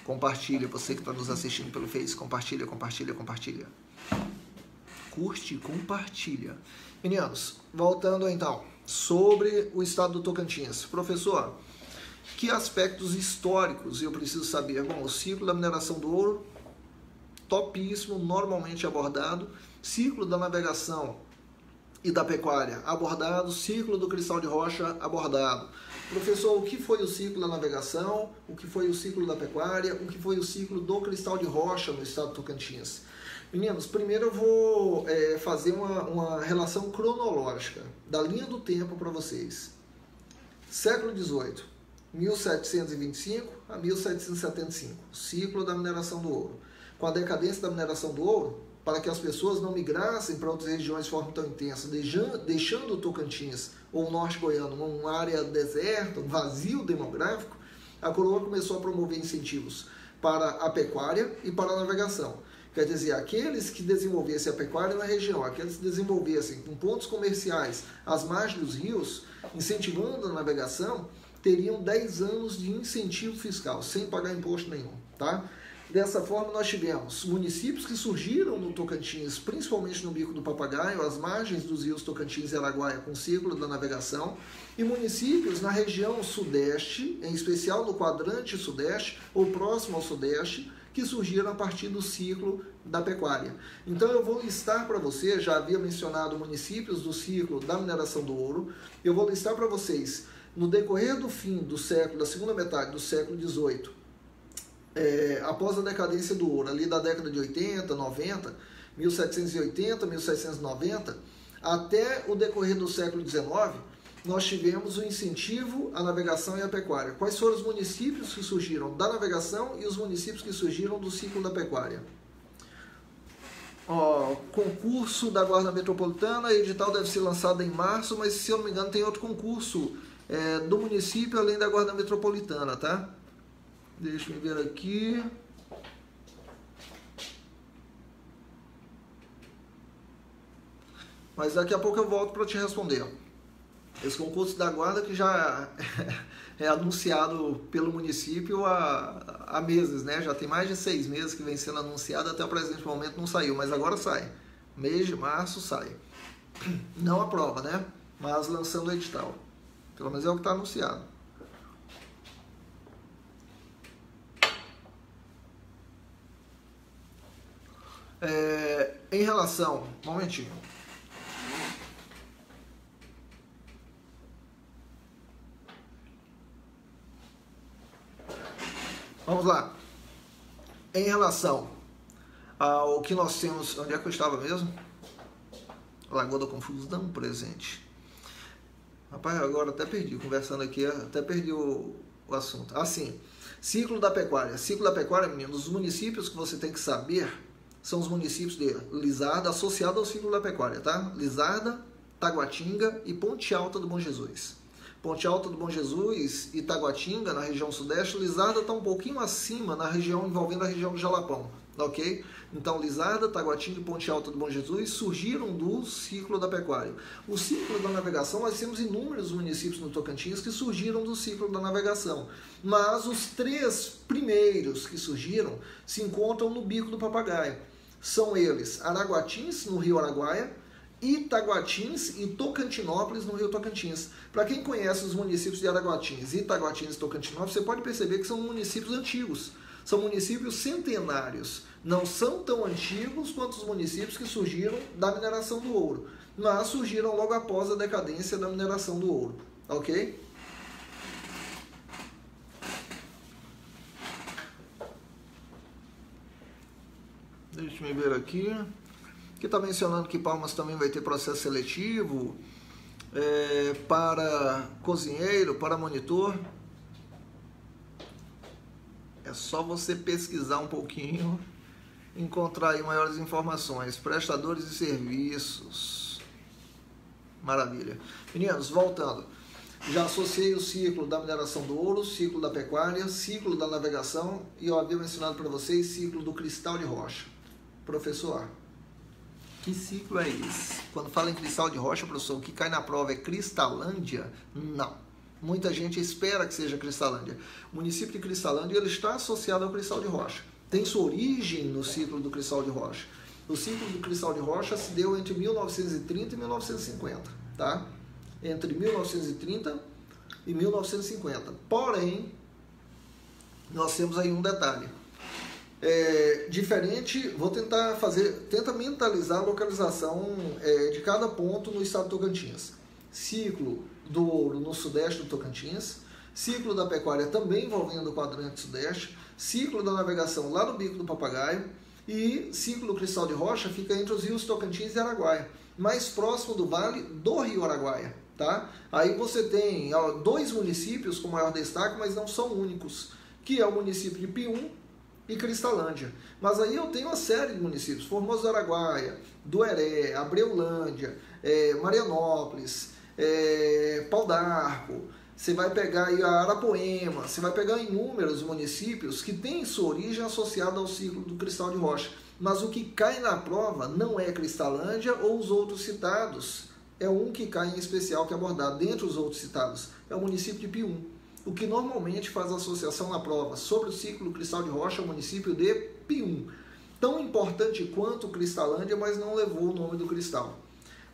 Compartilha, você que está nos assistindo pelo Face, compartilha. Curte, compartilha. Meninos, voltando então, sobre o estado do Tocantins. Professor, que aspectos históricos eu preciso saber? Bom, o ciclo da mineração do ouro, topíssimo, normalmente abordado. Ciclo da navegação e da pecuária, abordado. Ciclo do cristal de rocha, abordado. Professor, o que foi o ciclo da navegação? O que foi o ciclo da pecuária? O que foi o ciclo do cristal de rocha no estado do Tocantins? Meninos, primeiro eu vou fazer uma relação cronológica da linha do tempo para vocês. Século XVIII, 1725 a 1775, ciclo da mineração do ouro. Com a decadência da mineração do ouro, para que as pessoas não migrassem para outras regiões de forma tão intensa, deixando o Tocantins ou o norte goiano uma área deserta, um vazio demográfico, a coroa começou a promover incentivos para a pecuária e para a navegação. Quer dizer, aqueles que desenvolvessem a pecuária na região, aqueles que desenvolvessem com pontos comerciais às margens dos rios, incentivando a navegação, teriam 10 anos de incentivo fiscal, sem pagar imposto nenhum, tá? Dessa forma, nós tivemos municípios que surgiram no Tocantins, principalmente no Bico do Papagaio, às margens dos rios Tocantins e Araguaia, com o ciclo da navegação, e municípios na região sudeste, em especial no quadrante sudeste, ou próximo ao sudeste, que surgiram a partir do ciclo da pecuária. Então eu vou listar para você, já havia mencionado municípios do ciclo da mineração do ouro, eu vou listar para vocês, no decorrer do fim do século, da segunda metade do século XVIII, após a decadência do ouro, ali da década de 80, 90, 1780, 1790, até o decorrer do século XIX, nós tivemos o incentivo à navegação e à pecuária. Quais foram os municípios que surgiram da navegação e os municípios que surgiram do ciclo da pecuária? Concurso da Guarda Metropolitana, edital deve ser lançado em março, mas se eu não me engano tem outro concurso do município além da Guarda Metropolitana, tá? Deixa eu ver aqui. Mas daqui a pouco eu volto para te responder. Esse concurso da Guarda que já é anunciado pelo município há meses, né? Já tem mais de 6 meses que vem sendo anunciado, até o presente momento não saiu, mas agora sai. Mês de março sai. Não a prova, né? Mas lançando o edital. Pelo menos é o que está anunciado. Em relação... Um momentinho. Vamos lá. Em relação ao que nós temos... Onde é que eu estava mesmo? Lagoa da Confusão, presente. Rapaz, agora até perdi. Conversando aqui, até perdi o assunto. Assim, ciclo da pecuária. Ciclo da pecuária, meninos, os municípios que você tem que saber são os municípios de Lizarda, associado ao ciclo da pecuária, tá? Lizarda, Taguatinga e Ponte Alta do Bom Jesus. Ponte Alta do Bom Jesus e Taguatinga, na região sudeste. Lizarda está um pouquinho acima, na região envolvendo a região do Jalapão, ok? Então, Lizarda, Taguatinga e Ponte Alta do Bom Jesus surgiram do ciclo da pecuária. O ciclo da navegação, nós temos inúmeros municípios no Tocantins que surgiram do ciclo da navegação. Mas os 3 primeiros que surgiram se encontram no Bico do Papagaio. São eles Araguatins, no Rio Araguaia, Itaguatins e Tocantinópolis, no Rio Tocantins. Para quem conhece os municípios de Araguatins, Itaguatins e Tocantinópolis, você pode perceber que são municípios antigos. São municípios centenários. Não são tão antigos quanto os municípios que surgiram da mineração do ouro, mas surgiram logo após a decadência da mineração do ouro. Ok? Deixa eu ver aqui. Aqui está mencionando que Palmas também vai ter processo seletivo para cozinheiro, para monitor. É só você pesquisar um pouquinho, encontrar aí maiores informações. Prestadores de serviços. Maravilha. Meninos, voltando. Já associei o ciclo da mineração do ouro, ciclo da pecuária, ciclo da navegação e eu havia mencionado para vocês ciclo do cristal de rocha. Professor, que ciclo é esse? Quando fala em cristal de rocha, professor, o que cai na prova é Cristalândia? Não. Muita gente espera que seja Cristalândia. O município de Cristalândia ele está associado ao cristal de rocha. Tem sua origem no ciclo do cristal de rocha. O ciclo do cristal de rocha se deu entre 1930 e 1950, tá? Entre 1930 e 1950. Porém, nós temos aí um detalhe. Diferente, vou tentar mentalizar a localização de cada ponto no estado do Tocantins. Ciclo do ouro no sudeste do Tocantins, ciclo da pecuária também envolvendo o quadrante sudeste, ciclo da navegação lá no Bico do Papagaio e ciclo do cristal de rocha fica entre os rios Tocantins e Araguaia, mais próximo do vale do rio Araguaia, tá? Aí você tem 2 municípios com maior destaque, mas não são únicos, que é o município de Pium e Cristalândia. Mas aí eu tenho uma série de municípios, Formoso do Araguaia, Dueré, Abreulândia, Marianópolis, Pau d'Arco, você vai pegar aí a Arapoema, você vai pegar inúmeros municípios que têm sua origem associada ao ciclo do cristal de rocha. Mas o que cai na prova não é Cristalândia ou os outros citados, é um que cai em especial que é abordado dentre os outros citados, é o município de Pium. o que normalmente faz associação na prova sobre o ciclo Cristal de Rocha ao município de Pium. Tão importante quanto Cristalândia, mas não levou o nome do cristal.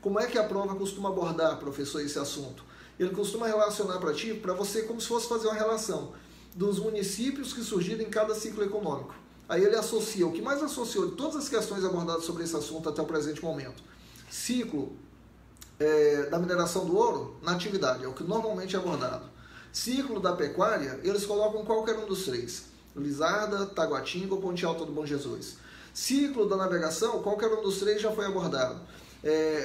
Como é que a prova costuma abordar, professor, esse assunto? Ele costuma relacionar para você como se fosse fazer uma relação dos municípios que surgiram em cada ciclo econômico. Aí ele associa, o que mais associou de todas as questões abordadas sobre esse assunto até o presente momento. Ciclo da mineração do ouro, natividade, é o que normalmente é abordado. Ciclo da pecuária, eles colocam qualquer um dos três. Lizarda, Taguatinga ou Ponte Alta do Bom Jesus. Ciclo da navegação, qualquer um dos três já foi abordado.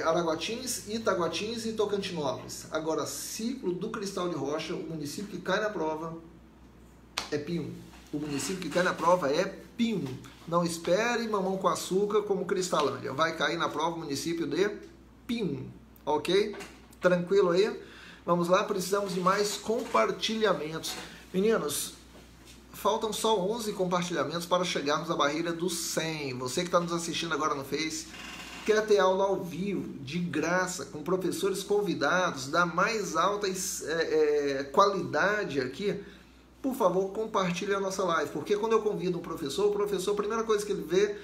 Araguatins, Itaguatins e Tocantinópolis. Agora, ciclo do Cristal de Rocha, o município que cai na prova é Pium. O município que cai na prova é Pium. Não espere mamão com açúcar como Cristalândia. Vai cair na prova o município de Pium. Ok? Tranquilo aí? Vamos lá, precisamos de mais compartilhamentos. Meninos, faltam só 11 compartilhamentos para chegarmos à barreira dos 100. Você que está nos assistindo agora no Face, quer ter aula ao vivo, de graça, com professores convidados, da mais alta qualidade aqui, por favor, compartilhe a nossa live. Porque quando eu convido um professor, o professor, a primeira coisa que ele vê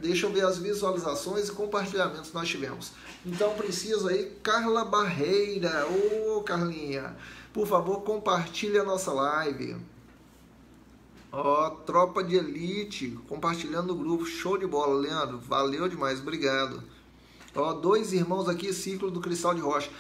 deixa eu ver as visualizações e compartilhamentos que nós tivemos. Então, preciso aí, Carla Barreira, ô Carlinha, por favor, compartilhe a nossa live. Ó, Tropa de Elite, compartilhando no grupo, show de bola, Leandro, valeu demais, obrigado. Ó, 2 irmãos aqui, ciclo do Cristal de Rocha.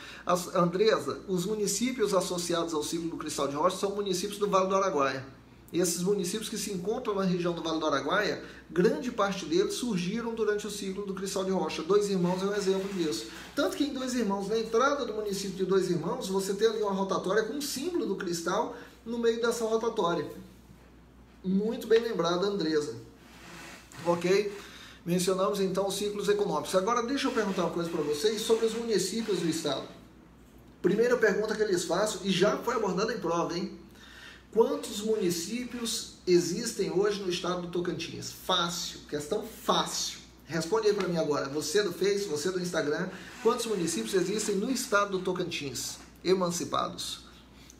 Andresa, os municípios associados ao ciclo do Cristal de Rocha são municípios do Vale do Araguaia. E esses municípios que se encontram na região do Vale do Araguaia, grande parte deles surgiram durante o ciclo do Cristal de Rocha. 2 Irmãos é um exemplo disso. Tanto que em 2 Irmãos, na entrada do município de 2 Irmãos, você tem ali uma rotatória com um símbolo do cristal no meio dessa rotatória. Muito bem lembrado, Andresa. Ok? Mencionamos então os ciclos econômicos. Agora deixa eu perguntar uma coisa para vocês sobre os municípios do estado. Primeira pergunta que eles faço, e já foi abordada em prova, hein? Quantos municípios existem hoje no estado do Tocantins? Fácil, questão fácil. Responde aí para mim agora, você do Face, você do Instagram, quantos municípios existem no estado do Tocantins, emancipados?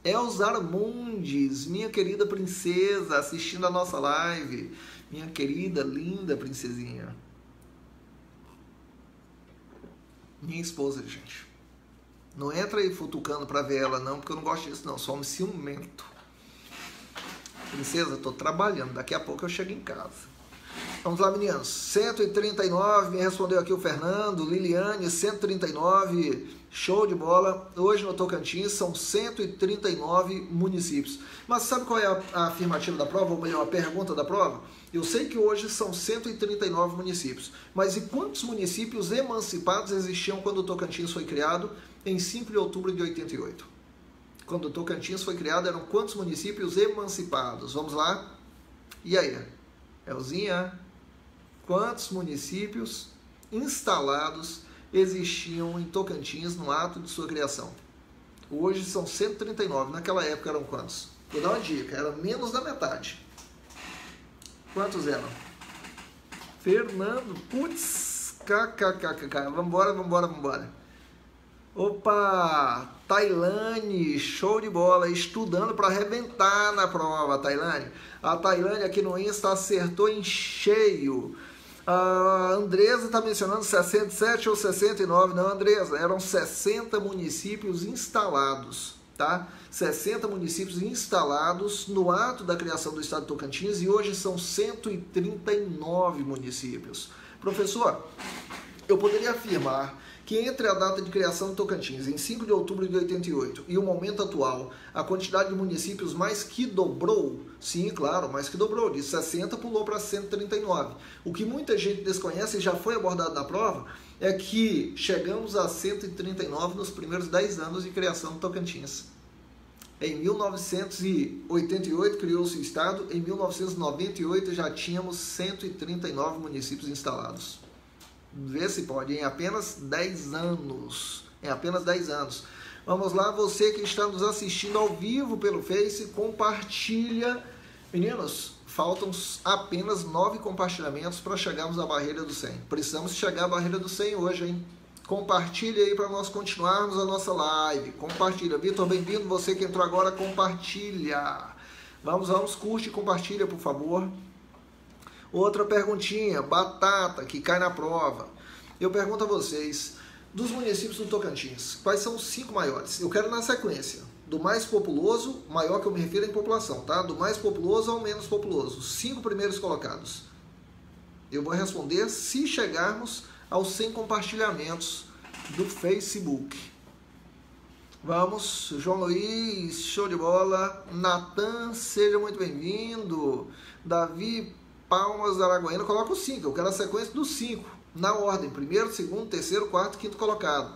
Elza Armondes, minha querida princesa, assistindo a nossa live. Minha querida, linda princesinha. Minha esposa, gente. Não entra aí futucando pra ver ela, não, porque eu não gosto disso, não. Sou um ciumento. Princesa, tô trabalhando. Daqui a pouco eu chego em casa. Vamos lá, meninos. 139, me respondeu aqui o Fernando. Liliane, 139. Show de bola. Hoje no Tocantins são 139 municípios. Mas sabe qual é a afirmativa da prova? Ou melhor, a pergunta da prova? Eu sei que hoje são 139 municípios. Mas e quantos municípios emancipados existiam quando o Tocantins foi criado em 5 de outubro de 88? Quando o Tocantins foi criado, eram quantos municípios emancipados? Vamos lá? E aí? Elzinha, quantos municípios instalados existiam em Tocantins no ato de sua criação? Hoje são 139, naquela época eram quantos? Vou dar uma dica, era menos da metade. Quantos eram? Fernando, putz, kkkk, vambora. Opa, Tailane, show de bola, estudando para arrebentar na prova, Tailane. A Tailane aqui no Insta acertou em cheio. A Andresa está mencionando 67 ou 69, não, Andresa, eram 60 municípios instalados, tá? 60 municípios instalados no ato da criação do estado de Tocantins e hoje são 139 municípios. Professor, eu poderia afirmar que entre a data de criação do Tocantins, em 5 de outubro de 88, e o momento atual, a quantidade de municípios mais que dobrou, sim, claro, mais que dobrou, de 60 pulou para 139. O que muita gente desconhece e já foi abordado na prova, é que chegamos a 139 nos primeiros 10 anos de criação do Tocantins. Em 1988 criou-se o estado, em 1998 já tínhamos 139 municípios instalados. Vê se pode, em apenas 10 anos. Em apenas 10 anos. Vamos lá, você que está nos assistindo ao vivo pelo Face, compartilha. Meninos, faltam apenas 9 compartilhamentos para chegarmos à barreira do 100. Precisamos chegar à barreira do 100 hoje, hein? Compartilha aí para nós continuarmos a nossa live. Compartilha. Vitor, bem-vindo. Você que entrou agora, compartilha. Vamos, curte e compartilha, por favor. Outra perguntinha, batata, que cai na prova. Eu pergunto a vocês, dos municípios do Tocantins, quais são os 5 maiores? Eu quero na sequência, do mais populoso, maior que eu me refiro em população, tá? Do mais populoso ao menos populoso, os 5 primeiros colocados. Eu vou responder se chegarmos aos 100 compartilhamentos do Facebook. Vamos, João Luiz, show de bola. Natan, seja muito bem-vindo. Davi Palmas, Araguaína, coloca os 5, eu quero a sequência dos 5, na ordem, primeiro, segundo, terceiro, quarto, quinto colocado.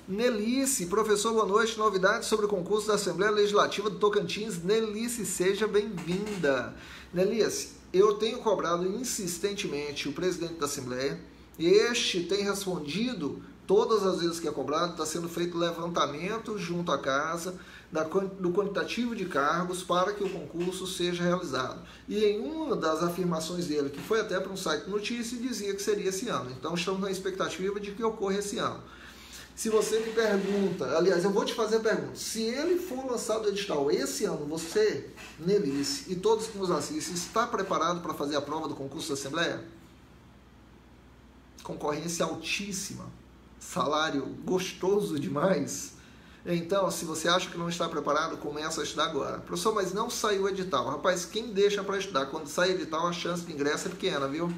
Nelice, professor, boa noite, novidades sobre o concurso da Assembleia Legislativa do Tocantins. Nelice, seja bem-vinda. Nelice, eu tenho cobrado insistentemente o presidente da Assembleia, e este tem respondido todas as vezes que é cobrado. Está sendo feito levantamento junto à casa do quantitativo de cargos para que o concurso seja realizado. E em uma das afirmações dele, que foi até para um site de notícia, dizia que seria esse ano. Então estamos na expectativa de que ocorra esse ano. Se você me pergunta, aliás, eu vou te fazer a pergunta, se ele for lançado o edital esse ano, você, Nelice, e todos que nos assistem, está preparado para fazer a prova do concurso da Assembleia? Concorrência altíssima, salário gostoso demais. Então, se você acha que não está preparado, começa a estudar agora. Professor, mas não saiu o edital. Rapaz, quem deixa para estudar? Quando sai o edital, a chance de ingresso é pequena, viu?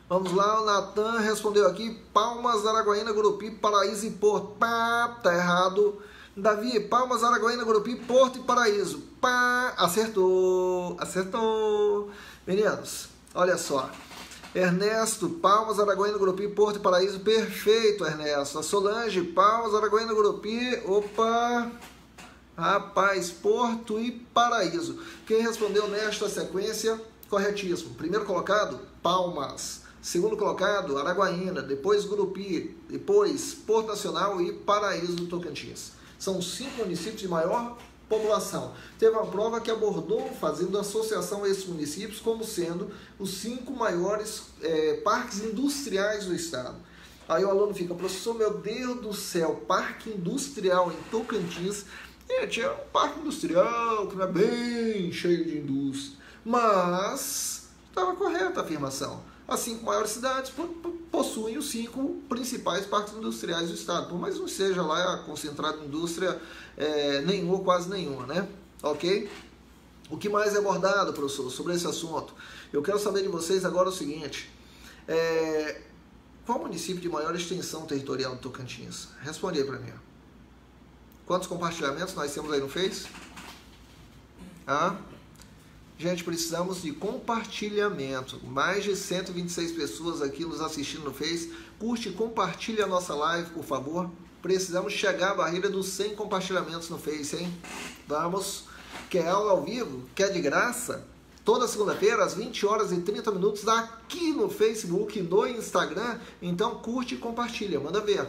Vamos lá, o Natan respondeu aqui, Palmas, Araguaína, Gurupi, Paraíso e Porto. Pá, tá errado. Davi, Palmas, Araguaína, Gurupi, Porto e Paraíso. Pá, acertou. Meninos, olha só. Ernesto, Palmas, Araguaína, Gurupi, Porto e Paraíso. Perfeito, Ernesto. A Solange, Palmas, Araguaína, Gurupi. Opa! Rapaz, Porto e Paraíso. Quem respondeu nesta sequência? Corretíssimo. Primeiro colocado, Palmas. Segundo colocado, Araguaína. Depois Gurupi. Depois Porto Nacional e Paraíso do Tocantins. São os 5 municípios de maior população. Teve uma prova que abordou, fazendo associação a esses municípios como sendo os 5 maiores parques industriais do estado. Aí o aluno fica, professor, meu Deus do céu, parque industrial em Tocantins. Gente, é um parque industrial que não é bem cheio de indústria, mas estava correta a afirmação. As 5 maiores cidades possuem os 5 principais parques industriais do estado, por mais não seja lá concentrado em indústria nenhuma ou quase nenhuma, né? Ok? O que mais é abordado, professor, sobre esse assunto? Eu quero saber de vocês agora o seguinte, qual município de maior extensão territorial do Tocantins? Responde aí para mim. Quantos compartilhamentos nós temos aí no Face? Gente, precisamos de compartilhamento. Mais de 126 pessoas aqui nos assistindo no Face. Curte e compartilha a nossa live, por favor. Precisamos chegar à barreira dos 100 compartilhamentos no Face, hein? Vamos. Quer aula ao vivo? Quer de graça? Toda segunda-feira, às 20 horas e 30 minutos, aqui no Facebook e no Instagram. Então, curte e compartilha. Manda ver.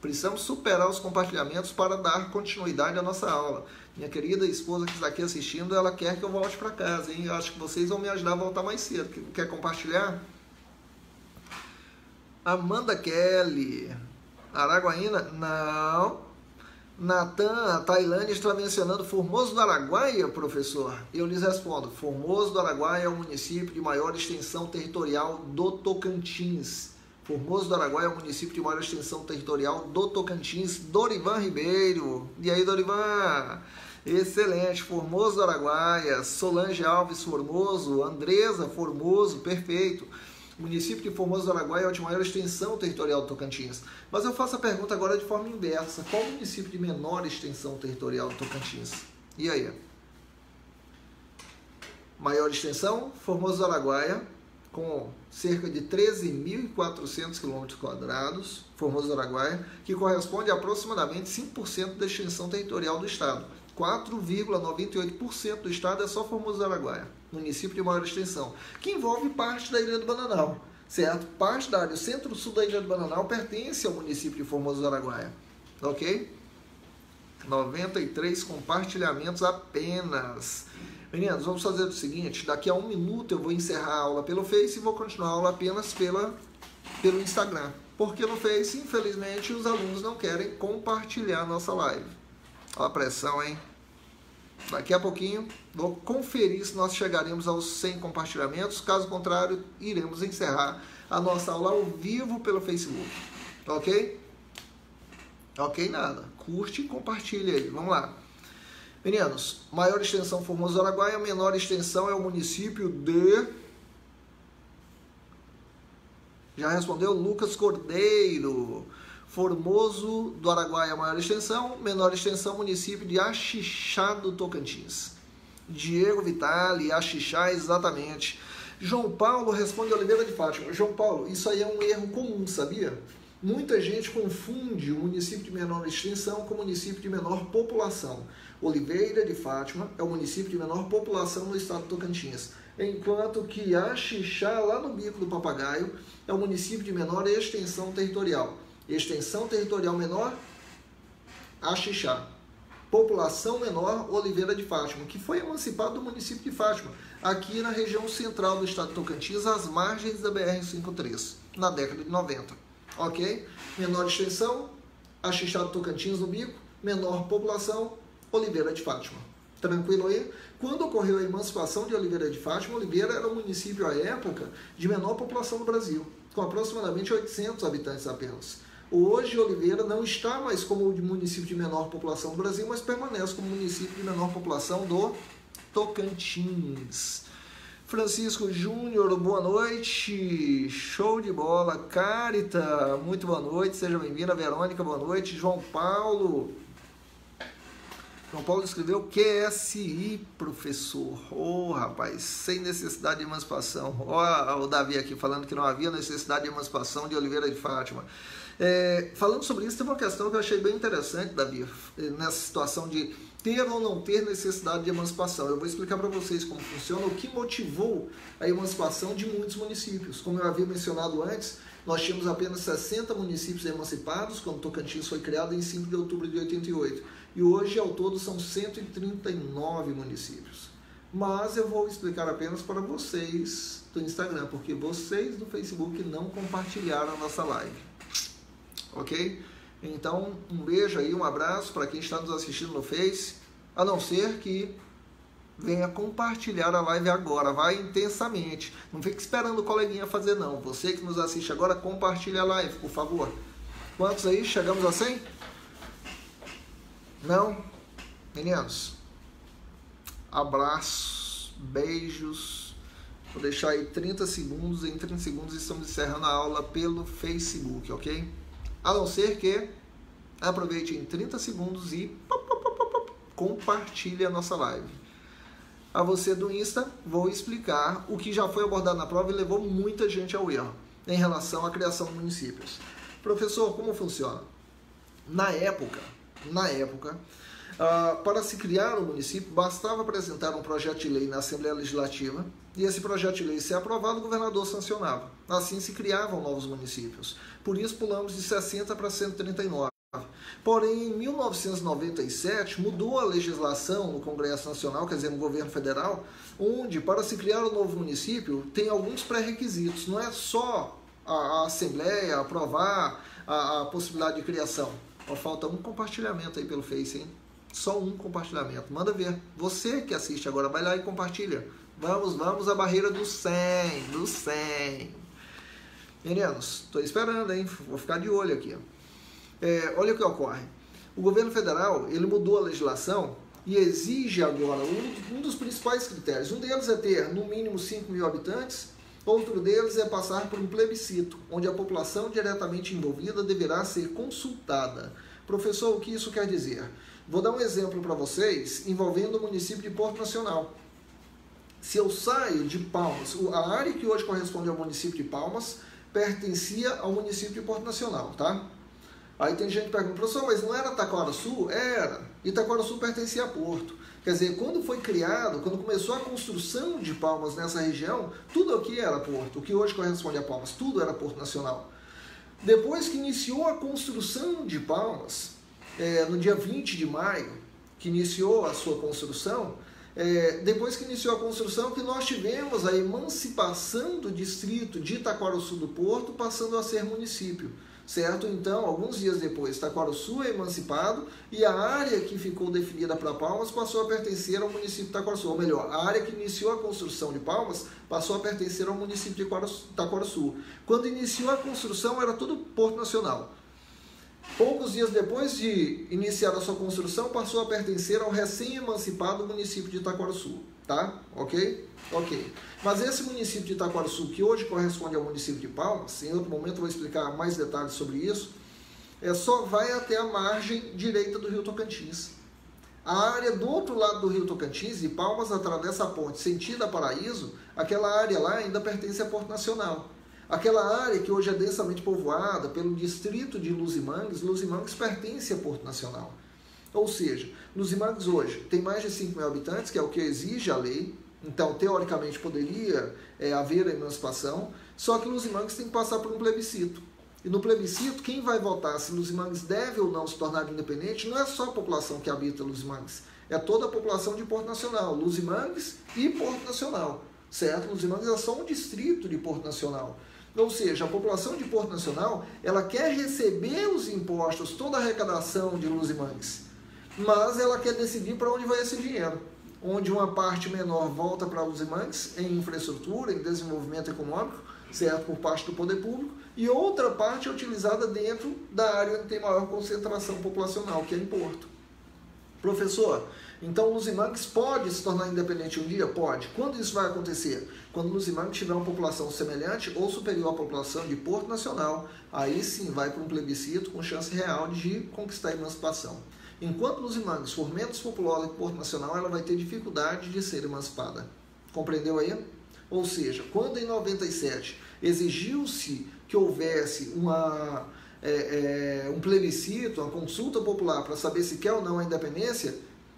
Precisamos superar os compartilhamentos para dar continuidade à nossa aula. Minha querida esposa que está aqui assistindo, ela quer que eu volte para casa, hein? Eu acho que vocês vão me ajudar a voltar mais cedo. Quer compartilhar? Amanda Kelly. Araguaína? Não. Natan, a Tailândia está mencionando Formoso do Araguaia, professor? Eu lhes respondo. Formoso do Araguaia é o município de maior extensão territorial do Tocantins. Formoso do Araguaia é o município de maior extensão territorial do Tocantins. Dorivan Ribeiro. E aí, Dorivan? Excelente. Formoso do Araguaia. Solange Alves, Formoso. Andresa, Formoso. Perfeito. O município de Formoso do Araguaia é o de maior extensão territorial do Tocantins. Mas eu faço a pergunta agora de forma inversa. Qual o município de menor extensão territorial do Tocantins? E aí? Maior extensão? Formoso do Araguaia, com cerca de 13.400 km², Formoso do Araguaia, que corresponde a aproximadamente 5% da extensão territorial do estado. 4,98% do estado é só Formoso do Araguaia, município de maior extensão, que envolve parte da Ilha do Bananal, certo? Parte da área centro-sul da Ilha do Bananal pertence ao município de Formoso do Araguaia, ok? 93 compartilhamentos apenas. Meninos, vamos fazer o seguinte, daqui a 1 minuto eu vou encerrar a aula pelo Face e vou continuar a aula apenas pela pelo Instagram. Porque no Face, infelizmente, os alunos não querem compartilhar a nossa live. Olha a pressão, hein? Daqui a pouquinho, vou conferir se nós chegaremos aos 100 compartilhamentos. Caso contrário, iremos encerrar a nossa aula ao vivo pelo Facebook. Ok? Ok, nada. Curte e compartilha aí. Vamos lá. Meninos, maior extensão Formoso do Araguaia, menor extensão é o município de... Já respondeu Lucas Cordeiro. Formoso do Araguaia, maior extensão, menor extensão, município de Axixá do Tocantins. Diego Vitali, Axixá, exatamente. João Paulo responde Oliveira de Fátima. João Paulo, isso aí é um erro comum, sabia? Muita gente confunde o município de menor extensão com o município de menor população. Oliveira de Fátima é o município de menor população no estado do Tocantins, enquanto que Axixá, lá no Bico do Papagaio, é o município de menor extensão territorial. Extensão territorial menor, Axixá. População menor, Oliveira de Fátima, que foi emancipado do município de Fátima, aqui na região central do estado de Tocantins, às margens da BR-53, na década de 90. Ok? Menor extensão, Axixá do Tocantins no Bico, menor população, Oliveira de Fátima. Tranquilo aí? Quando ocorreu a emancipação de Oliveira de Fátima, Oliveira era o município à época de menor população do Brasil, com aproximadamente 800 habitantes apenas. Hoje, Oliveira não está mais como o município de menor população do Brasil, mas permanece como município de menor população do Tocantins. Francisco Júnior, boa noite. Show de bola. Carita, muito boa noite. Seja bem-vinda. Verônica, boa noite. João Paulo escreveu QSI, professor. Rapaz, sem necessidade de emancipação. O Davi aqui falando que não havia necessidade de emancipação de Oliveira de Fátima. Falando sobre isso, tem uma questão que eu achei bem interessante, Davi, nessa situação de ter ou não ter necessidade de emancipação. Eu vou explicar para vocês como funciona, o que motivou a emancipação de muitos municípios. Como eu havia mencionado antes, nós tínhamos apenas 60 municípios emancipados quando Tocantins foi criado em 5 de outubro de 88. E hoje, ao todo, são 139 municípios. Mas eu vou explicar apenas para vocês do Instagram, porque vocês do Facebook não compartilharam a nossa live. Ok? Então, um beijo aí, um abraço para quem está nos assistindo no Face, a não ser que venha compartilhar a live agora, vai intensamente. Não fique esperando o coleguinha fazer não. Você que nos assiste agora, compartilha a live, por favor. Quantos aí? Chegamos a 100? Não? Meninos, abraços, beijos. Vou deixar aí 30 segundos. Em 30 segundos estamos encerrando a aula pelo Facebook, ok? A não ser que aproveite em 30 segundos e compartilhe a nossa live. A você do Insta, vou explicar o que já foi abordado na prova e levou muita gente ao erro em relação à criação de municípios. Professor, como funciona? Na época, para se criar um município, bastava apresentar um projeto de lei na Assembleia Legislativa e esse projeto de lei ser aprovado, o governador sancionava. Assim se criavam novos municípios. Por isso pulamos de 60 para 139. Porém, em 1997, mudou a legislação no Congresso Nacional, quer dizer, no governo federal, onde, para se criar um novo município, tem alguns pré-requisitos. Não é só a Assembleia aprovar a possibilidade de criação. Falta um compartilhamento aí pelo Face, hein? Só um compartilhamento. Manda ver. Você que assiste agora, vai lá e compartilha. Vamos à barreira do 100. Meninos, estou esperando, hein? Vou ficar de olho aqui. Olha o que ocorre. O governo federal, ele mudou a legislação e exige agora um dos principais critérios. Um deles é ter, no mínimo, 5 mil habitantes. Outro deles é passar por um plebiscito, onde a população diretamente envolvida deverá ser consultada. Professor, o que isso quer dizer? Vou dar um exemplo para vocês envolvendo o município de Porto Nacional. Se eu saio de Palmas, a área que hoje corresponde ao município de Palmas pertencia ao município de Porto Nacional, tá? Aí tem gente que pergunta, professor, mas não era Taquaraçu? Era. E Taquaraçu pertencia a Porto. Quer dizer, quando foi criado, quando começou a construção de Palmas nessa região, tudo aqui era Porto. O que hoje corresponde a Palmas, tudo era Porto Nacional. Depois que iniciou a construção de Palmas, no dia 20 de maio, que iniciou a sua construção, depois que iniciou a construção, que nós tivemos a emancipação do distrito de Itaquaruçu do Porto, passando a ser município, certo? Então, alguns dias depois, Itaquaruçu é emancipado e a área que ficou definida para Palmas passou a pertencer ao município de Itaquaruçu, ou melhor, a área que iniciou a construção de Palmas passou a pertencer ao município de Itaquaruçu. Quando iniciou a construção, era tudo Porto Nacional. Poucos dias depois de iniciar a sua construção, passou a pertencer ao recém-emancipado município de Itaquaruçu, tá? Ok? Ok. Mas esse município de Itaquaruçu, que hoje corresponde ao município de Palmas, em outro momento eu vou explicar mais detalhes sobre isso, só vai até a margem direita do rio Tocantins. A área do outro lado do rio Tocantins, de Palmas, atravessa a ponte sentido a Paraíso, aquela área lá ainda pertence a Porto Nacional. Aquela área que hoje é densamente povoada pelo distrito de Luzimangues pertence a Porto Nacional. Ou seja, Luzimangues hoje tem mais de 5 mil habitantes, que é o que exige a lei, então teoricamente poderia haver a emancipação, só que Luzimangues tem que passar por um plebiscito. E no plebiscito, quem vai votar se Luzimangues deve ou não se tornar independente não é só a população que habita Luzimangues, é toda a população de Porto Nacional, Luzimangues e Porto Nacional, certo? Luzimangues é só um distrito de Porto Nacional. Ou seja, a população de Porto Nacional, ela quer receber os impostos, toda a arrecadação de Luzimangues, mas ela quer decidir para onde vai esse dinheiro. Onde uma parte menor volta para Luzimangues em infraestrutura, em desenvolvimento econômico, certo, por parte do poder público, e outra parte é utilizada dentro da área onde tem maior concentração populacional, que é em Porto. Professor, então Luzimangues pode se tornar independente um dia? Pode. Quando isso vai acontecer? Quando Luzimangues tiver uma população semelhante ou superior à população de Porto Nacional, aí sim vai para um plebiscito com chance real de conquistar a emancipação. Enquanto Luzimangues for menos populosa que Porto Nacional, ela vai ter dificuldade de ser emancipada. Compreendeu aí? Ou seja, quando em 97 exigiu-se que houvesse um plebiscito, uma consulta popular para saber se quer ou não a independência,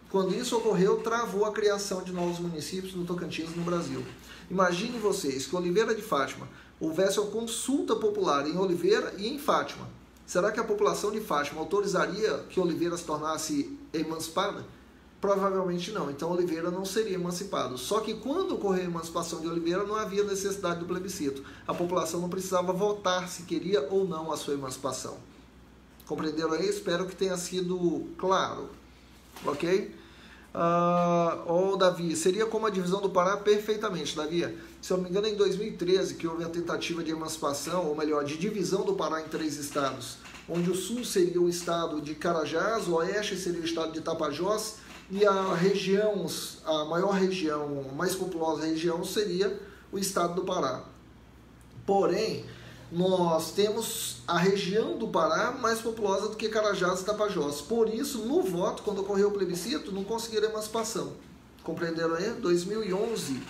quando isso ocorreu, travou a criação de novos municípios no Tocantins e no Brasil. Imagine vocês que Oliveira de Fátima houvesse uma consulta popular em Oliveira e em Fátima. Será que a população de Fátima autorizaria que Oliveira se tornasse emancipada? Provavelmente não. Então Oliveira não seria emancipado. Só que quando ocorreu a emancipação de Oliveira, não havia necessidade do plebiscito. A população não precisava votar se queria ou não a sua emancipação. Compreenderam aí? Espero que tenha sido claro. Ok? Davi, seria como a divisão do Pará? Perfeitamente, Davi. Se eu não me engano, é em 2013 que houve a tentativa de emancipação, ou melhor, de divisão do Pará em 3 estados, onde o sul seria o estado de Carajás, o oeste seria o estado de Tapajós, e a maior região, a mais populosa região seria o estado do Pará. Porém, nós temos a região do Pará mais populosa do que Carajás e Tapajós. Por isso, no voto, quando ocorreu o plebiscito, não conseguiram emancipação. Compreenderam aí? 2011,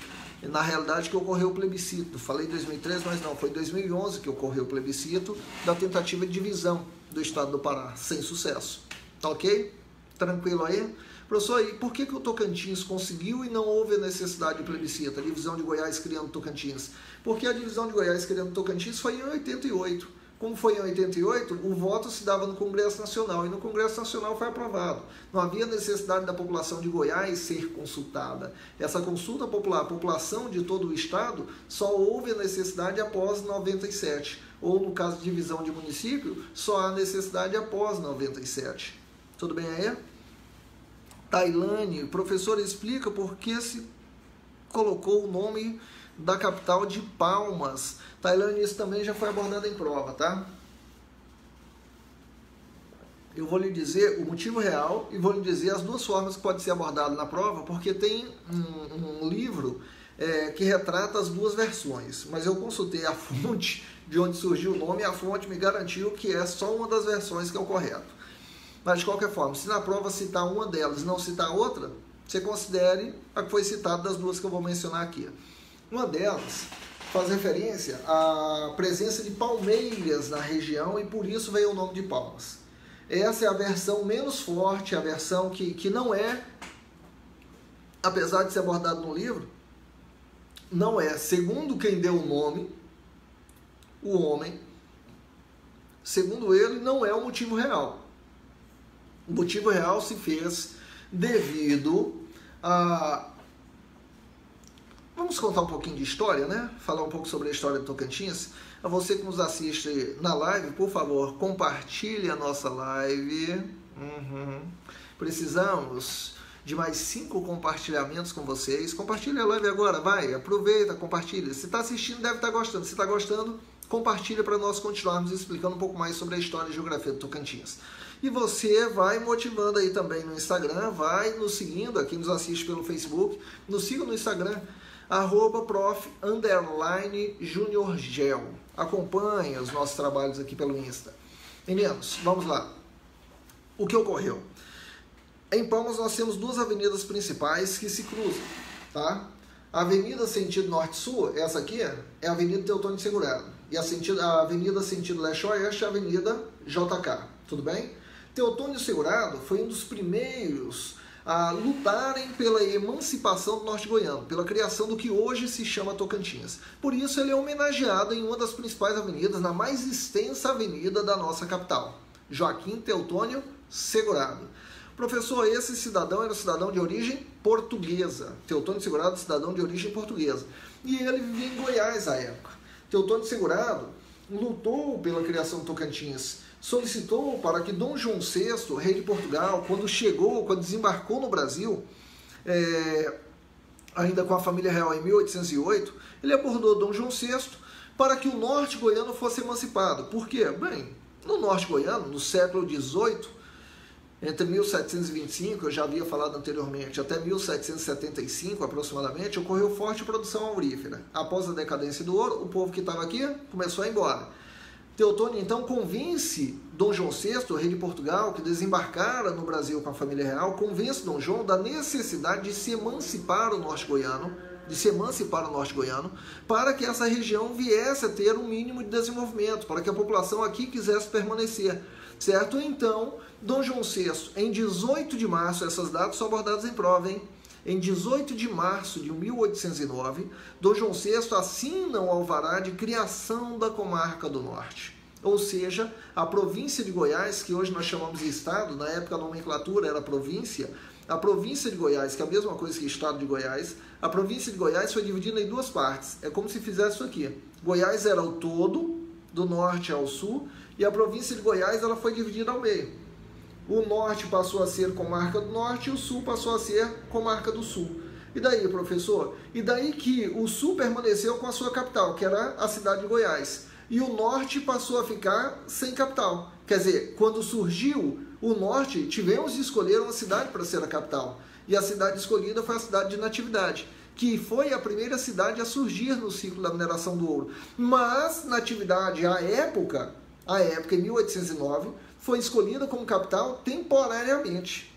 na realidade, que ocorreu o plebiscito. Falei 2013, mas não, foi 2011 que ocorreu o plebiscito da tentativa de divisão do estado do Pará, sem sucesso. Tá ok? Tranquilo aí? Professor, e por que o Tocantins conseguiu e não houve a necessidade de plebiscito, a divisão de Goiás criando Tocantins? Porque a divisão de Goiás criando Tocantins foi em 88. Como foi em 88, o voto se dava no Congresso Nacional, e no Congresso Nacional foi aprovado. Não havia necessidade da população de Goiás ser consultada. Essa consulta popular, a população de todo o estado, só houve a necessidade após 97. Ou, no caso de divisão de município, só há necessidade após 97. Tudo bem aí? Tailane, professor, explica por que se colocou o nome da capital de Palmas. Tailane, isso também já foi abordado em prova, tá? Eu vou lhe dizer o motivo real e vou lhe dizer as duas formas que pode ser abordado na prova, porque tem um livro que retrata as duas versões, mas eu consultei a fonte de onde surgiu o nome e a fonte me garantiu que é só uma das versões que é o correto. Mas, de qualquer forma, se na prova citar uma delas e não citar outra, você considere a que foi citada das duas que eu vou mencionar aqui. Uma delas faz referência à presença de palmeiras na região e por isso veio o nome de Palmas. Essa é a versão menos forte, a versão que não é, apesar de ser abordada no livro, não é, segundo quem deu o nome, o homem, segundo ele, não é o motivo real. O motivo real se fez devido a Vamos contar um pouquinho de história, né? Falar um pouco sobre a história do Tocantins. A você que nos assiste na live, por favor, compartilhe a nossa live. Precisamos de mais 5 compartilhamentos com vocês. Compartilhe a live agora, vai, aproveita, compartilha. Se está assistindo, deve estar gostando. Se está gostando, compartilha para nós continuarmos explicando um pouco mais sobre a história e geografia do Tocantins. E você vai motivando aí também no Instagram, vai nos seguindo, aqui nos assiste pelo Facebook, nos siga no Instagram, @prof_juniorgel. Acompanhe os nossos trabalhos aqui pelo Insta. Meninos, vamos lá. O que ocorreu? Em Palmas nós temos 2 avenidas principais que se cruzam, tá? A avenida sentido norte-sul, essa aqui, é a Avenida Teotônio Segurado. E a avenida sentido leste-oeste é a Avenida JK, tudo bem? Teotônio Segurado foi um dos primeiros a lutarem pela emancipação do norte goiano, pela criação do que hoje se chama Tocantins. Por isso ele é homenageado em uma das principais avenidas, na mais extensa avenida da nossa capital, Joaquim Teotônio Segurado. Professor, esse cidadão era um cidadão de origem portuguesa. Teotônio Segurado, cidadão de origem portuguesa. E ele vivia em Goiás à época. Teotônio Segurado lutou pela criação do Tocantins, solicitou para que Dom João VI, rei de Portugal, quando desembarcou no Brasil, ainda com a família real em 1808, ele abordou Dom João VI para que o norte goiano fosse emancipado. Por quê? Bem, no norte goiano, no século XVIII, entre 1725, eu já havia falado anteriormente, até 1775 aproximadamente, ocorreu forte produção aurífera. Após a decadência do ouro, o povo que estava aqui começou a ir embora. Teotônio então convence Dom João VI, rei de Portugal, que desembarcara no Brasil com a família real, convence Dom João da necessidade de se emancipar o norte goiano, para que essa região viesse a ter um mínimo de desenvolvimento, para que a população aqui quisesse permanecer, certo? Então, Dom João VI, em 18 de março, essas datas são abordadas em prova, hein? Em 18 de março de 1809, Dom João VI assina o alvará de criação da comarca do Norte. Ou seja, a província de Goiás, que hoje nós chamamos de estado, na época a nomenclatura era província, a província de Goiás, que é a mesma coisa que o estado de Goiás, a província de Goiás foi dividida em 2 partes. É como se fizesse isso aqui. Goiás era o todo, do norte ao sul, e a província de Goiás ela foi dividida ao meio. O norte passou a ser comarca do norte e o sul passou a ser comarca do sul. E daí, professor? E daí que o sul permaneceu com a sua capital, que era a cidade de Goiás. E o norte passou a ficar sem capital. Quer dizer, quando surgiu o norte, tivemos de escolher uma cidade para ser a capital. E a cidade escolhida foi a cidade de Natividade, que foi a primeira cidade a surgir no ciclo da mineração do ouro. Mas Natividade, à época em 1809, foi escolhida como capital temporariamente.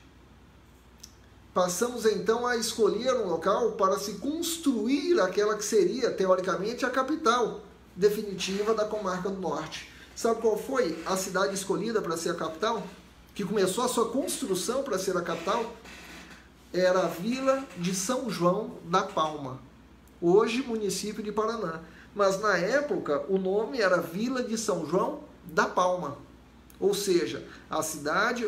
Passamos então a escolher um local para se construir aquela que seria, teoricamente, a capital definitiva da comarca do Norte. Sabe qual foi a cidade escolhida para ser a capital? Que começou a sua construção para ser a capital? Era a Vila de São João da Palma, hoje município de Paraná. Mas na época o nome era Vila de São João da Palma. Ou seja, a cidade,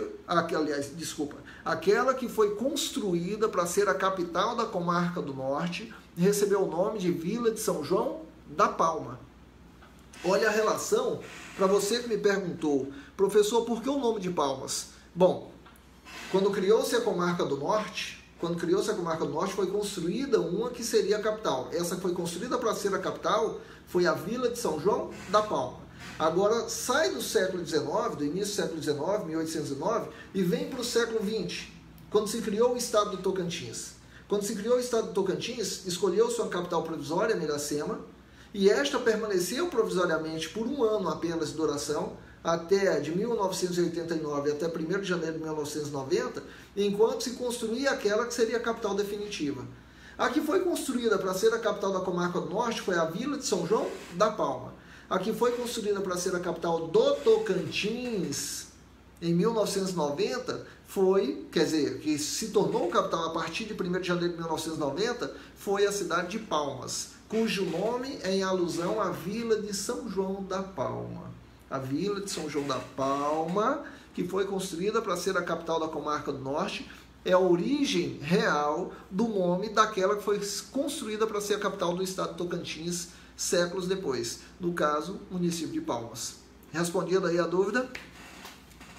aquela que foi construída para ser a capital da comarca do Norte, recebeu o nome de Vila de São João da Palma. Olha a relação, para você que me perguntou, professor, por que o nome de Palmas? Bom, quando criou-se a comarca do Norte, foi construída uma que seria a capital. Essa que foi construída para ser a capital foi a Vila de São João da Palma. Agora, sai do século XIX, do início do século XIX, 1809, e vem para o século XX, quando se criou o estado do Tocantins. Quando se criou o estado do Tocantins, escolheu sua capital provisória, Miracema, e esta permaneceu provisoriamente por 1 ano apenas de duração, até de 1989 até 1º de janeiro de 1990, enquanto se construía aquela que seria a capital definitiva. A que foi construída para ser a capital da comarca do Norte foi a Vila de São João da Palma. A que foi construída para ser a capital do Tocantins em 1990 que se tornou capital a partir de 1º de janeiro de 1990, foi a cidade de Palmas, cujo nome é em alusão à Vila de São João da Palma. A Vila de São João da Palma, que foi construída para ser a capital da comarca do Norte é a origem real do nome daquela que foi construída para ser a capital do estado de Tocantins séculos depois, no caso, município de Palmas. Respondida aí a dúvida,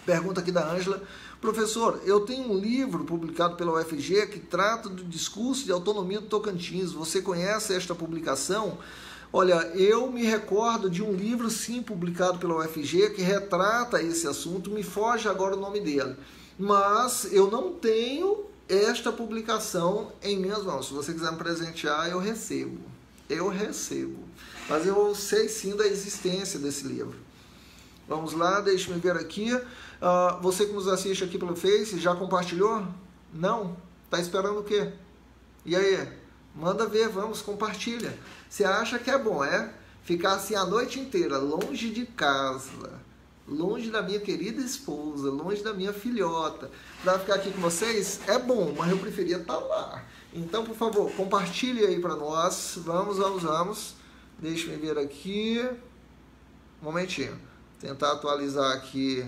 pergunta aqui da Ângela. Professor, eu tenho um livro publicado pela UFG que trata do discurso de autonomia do Tocantins. Você conhece esta publicação? Olha, eu me recordo de um livro, sim, publicado pela UFG, que retrata esse assunto, me foge agora o nome dele. Mas eu não tenho esta publicação em minhas mãos. Se você quiser me presentear, eu recebo. Eu recebo. Mas eu sei, sim, da existência desse livro. Vamos lá, deixa-me ver aqui. Você que nos assiste aqui pelo Face, já compartilhou? Não? Tá esperando o quê? E aí? Manda ver, vamos, compartilha. Você acha que é bom, é? Ficar assim a noite inteira, longe de casa, longe da minha querida esposa, longe da minha filhota, para ficar aqui com vocês? É bom, mas eu preferia estar lá. Então, por favor, compartilhe aí para nós. Vamos, vamos, vamos. Deixa eu ver aqui. Um momentinho. Tentar atualizar aqui.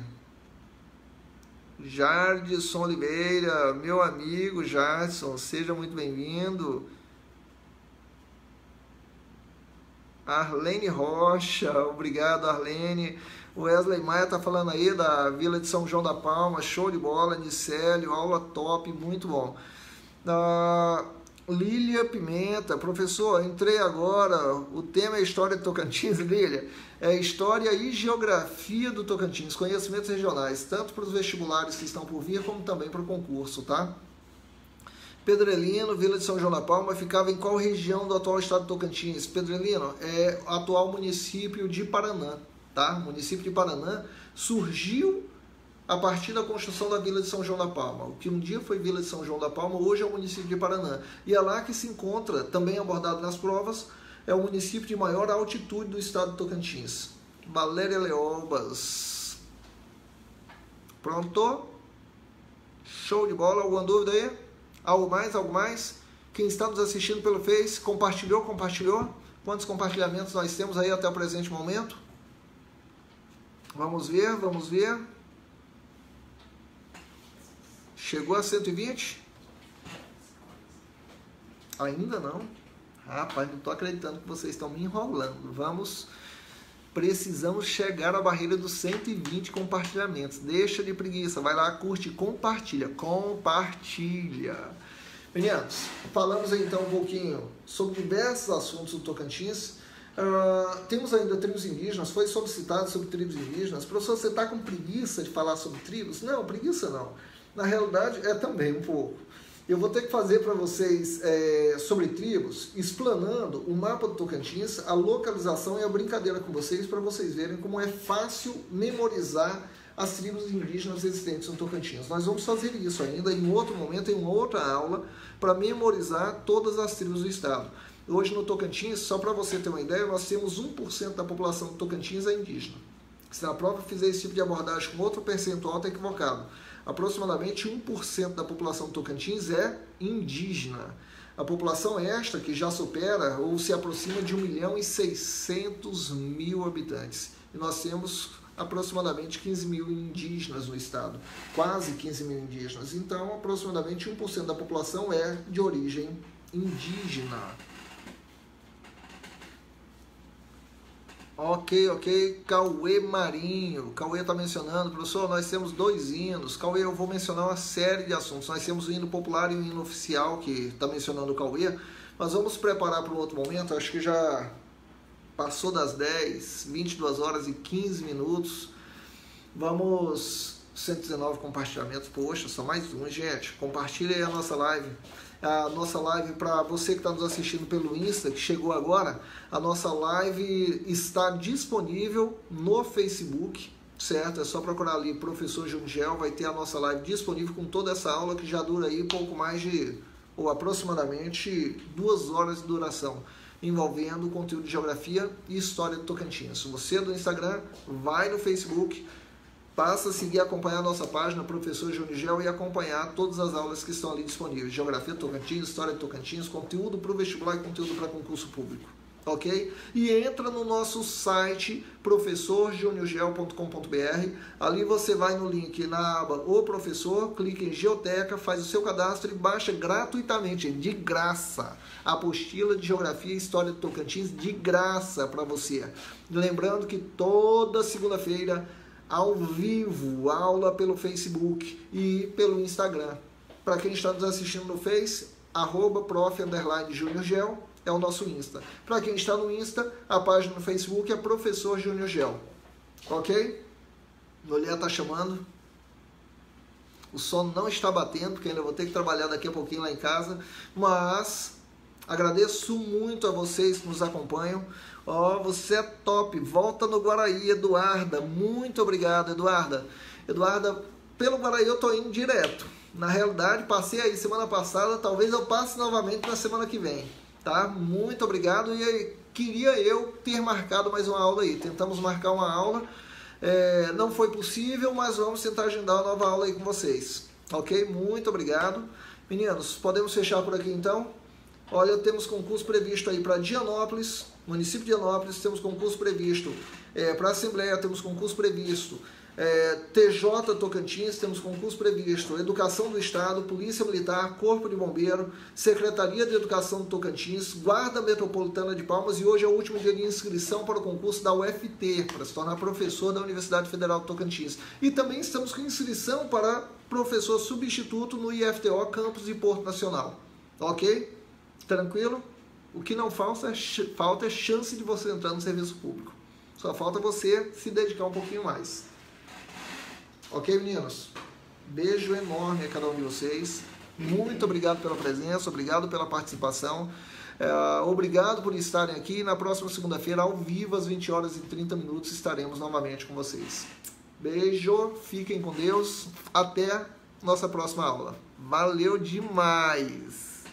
Jardson Oliveira, meu amigo Jardson, seja muito bem-vindo. Arlene Rocha, obrigado Arlene. O Wesley Maia está falando aí da Vila de São João da Palma, show de bola, Nicélio, aula top, muito bom. Lília Pimenta, professor, entrei agora, o tema é História de Tocantins, Lília, é História e Geografia do Tocantins, conhecimentos regionais, tanto para os vestibulares que estão por vir, como também para o concurso, tá? Pedrelino, Vila de São João da Palma, ficava em qual região do atual estado de Tocantins? Pedrelino, é o atual município de Paranã, tá? O município de Paranã surgiu a partir da construção da Vila de São João da Palma. O que um dia foi Vila de São João da Palma, hoje é o município de Paranã. E é lá que se encontra, também abordado nas provas, é o município de maior altitude do estado de Tocantins. Valéria Leobas. Pronto? Show de bola. Alguma dúvida aí? Algo mais? Algo mais? Quem está nos assistindo pelo Face, compartilhou? Compartilhou? Quantos compartilhamentos nós temos aí até o presente momento? Vamos ver, vamos ver. Chegou a 120? Ainda não? Rapaz, não estou acreditando que vocês estão me enrolando. Precisamos chegar à barreira dos 120 compartilhamentos. Deixa de preguiça, vai lá, curte e compartilha. Compartilha. Meninos, falamos aí então um pouquinho sobre diversos assuntos do Tocantins. Temos ainda tribos indígenas, foi solicitado sobre tribos indígenas. Professor, você está com preguiça de falar sobre tribos? Não, preguiça não. Na realidade, é também um pouco. Eu vou ter que fazer para vocês sobre tribos, explanando o mapa do Tocantins, a localização e a brincadeira com vocês, para vocês verem como é fácil memorizar as tribos indígenas existentes no Tocantins. Nós vamos fazer isso ainda em outro momento, em uma outra aula, para memorizar todas as tribos do estado. Hoje no Tocantins, só para você ter uma ideia, nós temos 1% da população do Tocantins é indígena. Se na prova fizer esse tipo de abordagem com outro percentual, está equivocado. Aproximadamente 1% da população do Tocantins é indígena. A população esta que já supera ou se aproxima de 1.600.000 habitantes. E nós temos aproximadamente 15 mil indígenas no estado. Quase 15 mil indígenas. Então, aproximadamente 1% da população é de origem indígena. Ok. Cauê Marinho. Cauê está mencionando, professor, nós temos 2 hinos. Cauê, eu vou mencionar uma série de assuntos. Nós temos o hino popular e o hino oficial, que está mencionando o Cauê. Mas vamos preparar para um outro momento. Acho que já passou das 10, 22 horas e 15 minutos. Vamos, 119 compartilhamentos. Poxa, só mais um, gente. Compartilha aí a nossa live. A nossa live, para você que está nos assistindo pelo Insta, que chegou agora, a nossa live está disponível no Facebook, certo? É só procurar ali Professor Jundiel, vai ter a nossa live disponível com toda essa aula que já dura aí pouco mais de, ou aproximadamente 2 horas de duração, envolvendo conteúdo de geografia e história do Tocantins. Se você é do Instagram, vai no Facebook, passa a seguir e acompanhar a nossa página, Professor Junigel, e acompanhar todas as aulas que estão ali disponíveis. Geografia do Tocantins, História do Tocantins, conteúdo para o vestibular e conteúdo para concurso público. ok? E entra no nosso site professorjuniorgel.com.br. Ali você vai no link na aba O Professor, clica em Geoteca, faz o seu cadastro e baixa gratuitamente, de graça, a apostila de Geografia e História do Tocantins, de graça para você. Lembrando que toda segunda-feira, ao vivo, aula pelo Facebook e pelo Instagram. Para quem está nos assistindo no Face, @prof_juniorgel é o nosso Insta. Para quem está no Insta, a página no Facebook é Professor Júnior Gel. Ok? Mulher está chamando. O sono não está batendo, porque ainda vou ter que trabalhar daqui a pouquinho lá em casa. Mas agradeço muito a vocês que nos acompanham. Você é top. Volta no Guaraí, Eduarda. Muito obrigado, Eduarda. Eduarda, pelo Guaraí eu estou indo direto. Na realidade, passei aí semana passada. Talvez eu passe novamente na semana que vem. Tá? Muito obrigado, e queria eu ter marcado mais uma aula aí. Tentamos marcar uma aula, não foi possível, mas vamos tentar agendar uma nova aula aí com vocês. Ok? Muito obrigado. Meninos, podemos fechar por aqui então? Olha, temos concurso previsto aí para Dianópolis, município de Dianópolis, temos concurso previsto para a Assembleia, temos concurso previsto TJ Tocantins, temos concurso previsto Educação do Estado, Polícia Militar, Corpo de Bombeiro, Secretaria de Educação do Tocantins, Guarda Metropolitana de Palmas, e hoje é o último dia de inscrição para o concurso da UFT, para se tornar professor da Universidade Federal do Tocantins. E também estamos com inscrição para professor substituto no IFTO Campus e Porto Nacional. Ok? Tranquilo? O que não falta é chance de você entrar no serviço público. Só falta você se dedicar um pouquinho mais. Ok, meninos? Beijo enorme a cada um de vocês. Muito obrigado pela presença, obrigado pela participação. Obrigado por estarem aqui. Na próxima segunda-feira, ao vivo, às 20h30, estaremos novamente com vocês. Beijo, fiquem com Deus. Até nossa próxima aula. Valeu demais!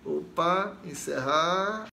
Opa, encerrar.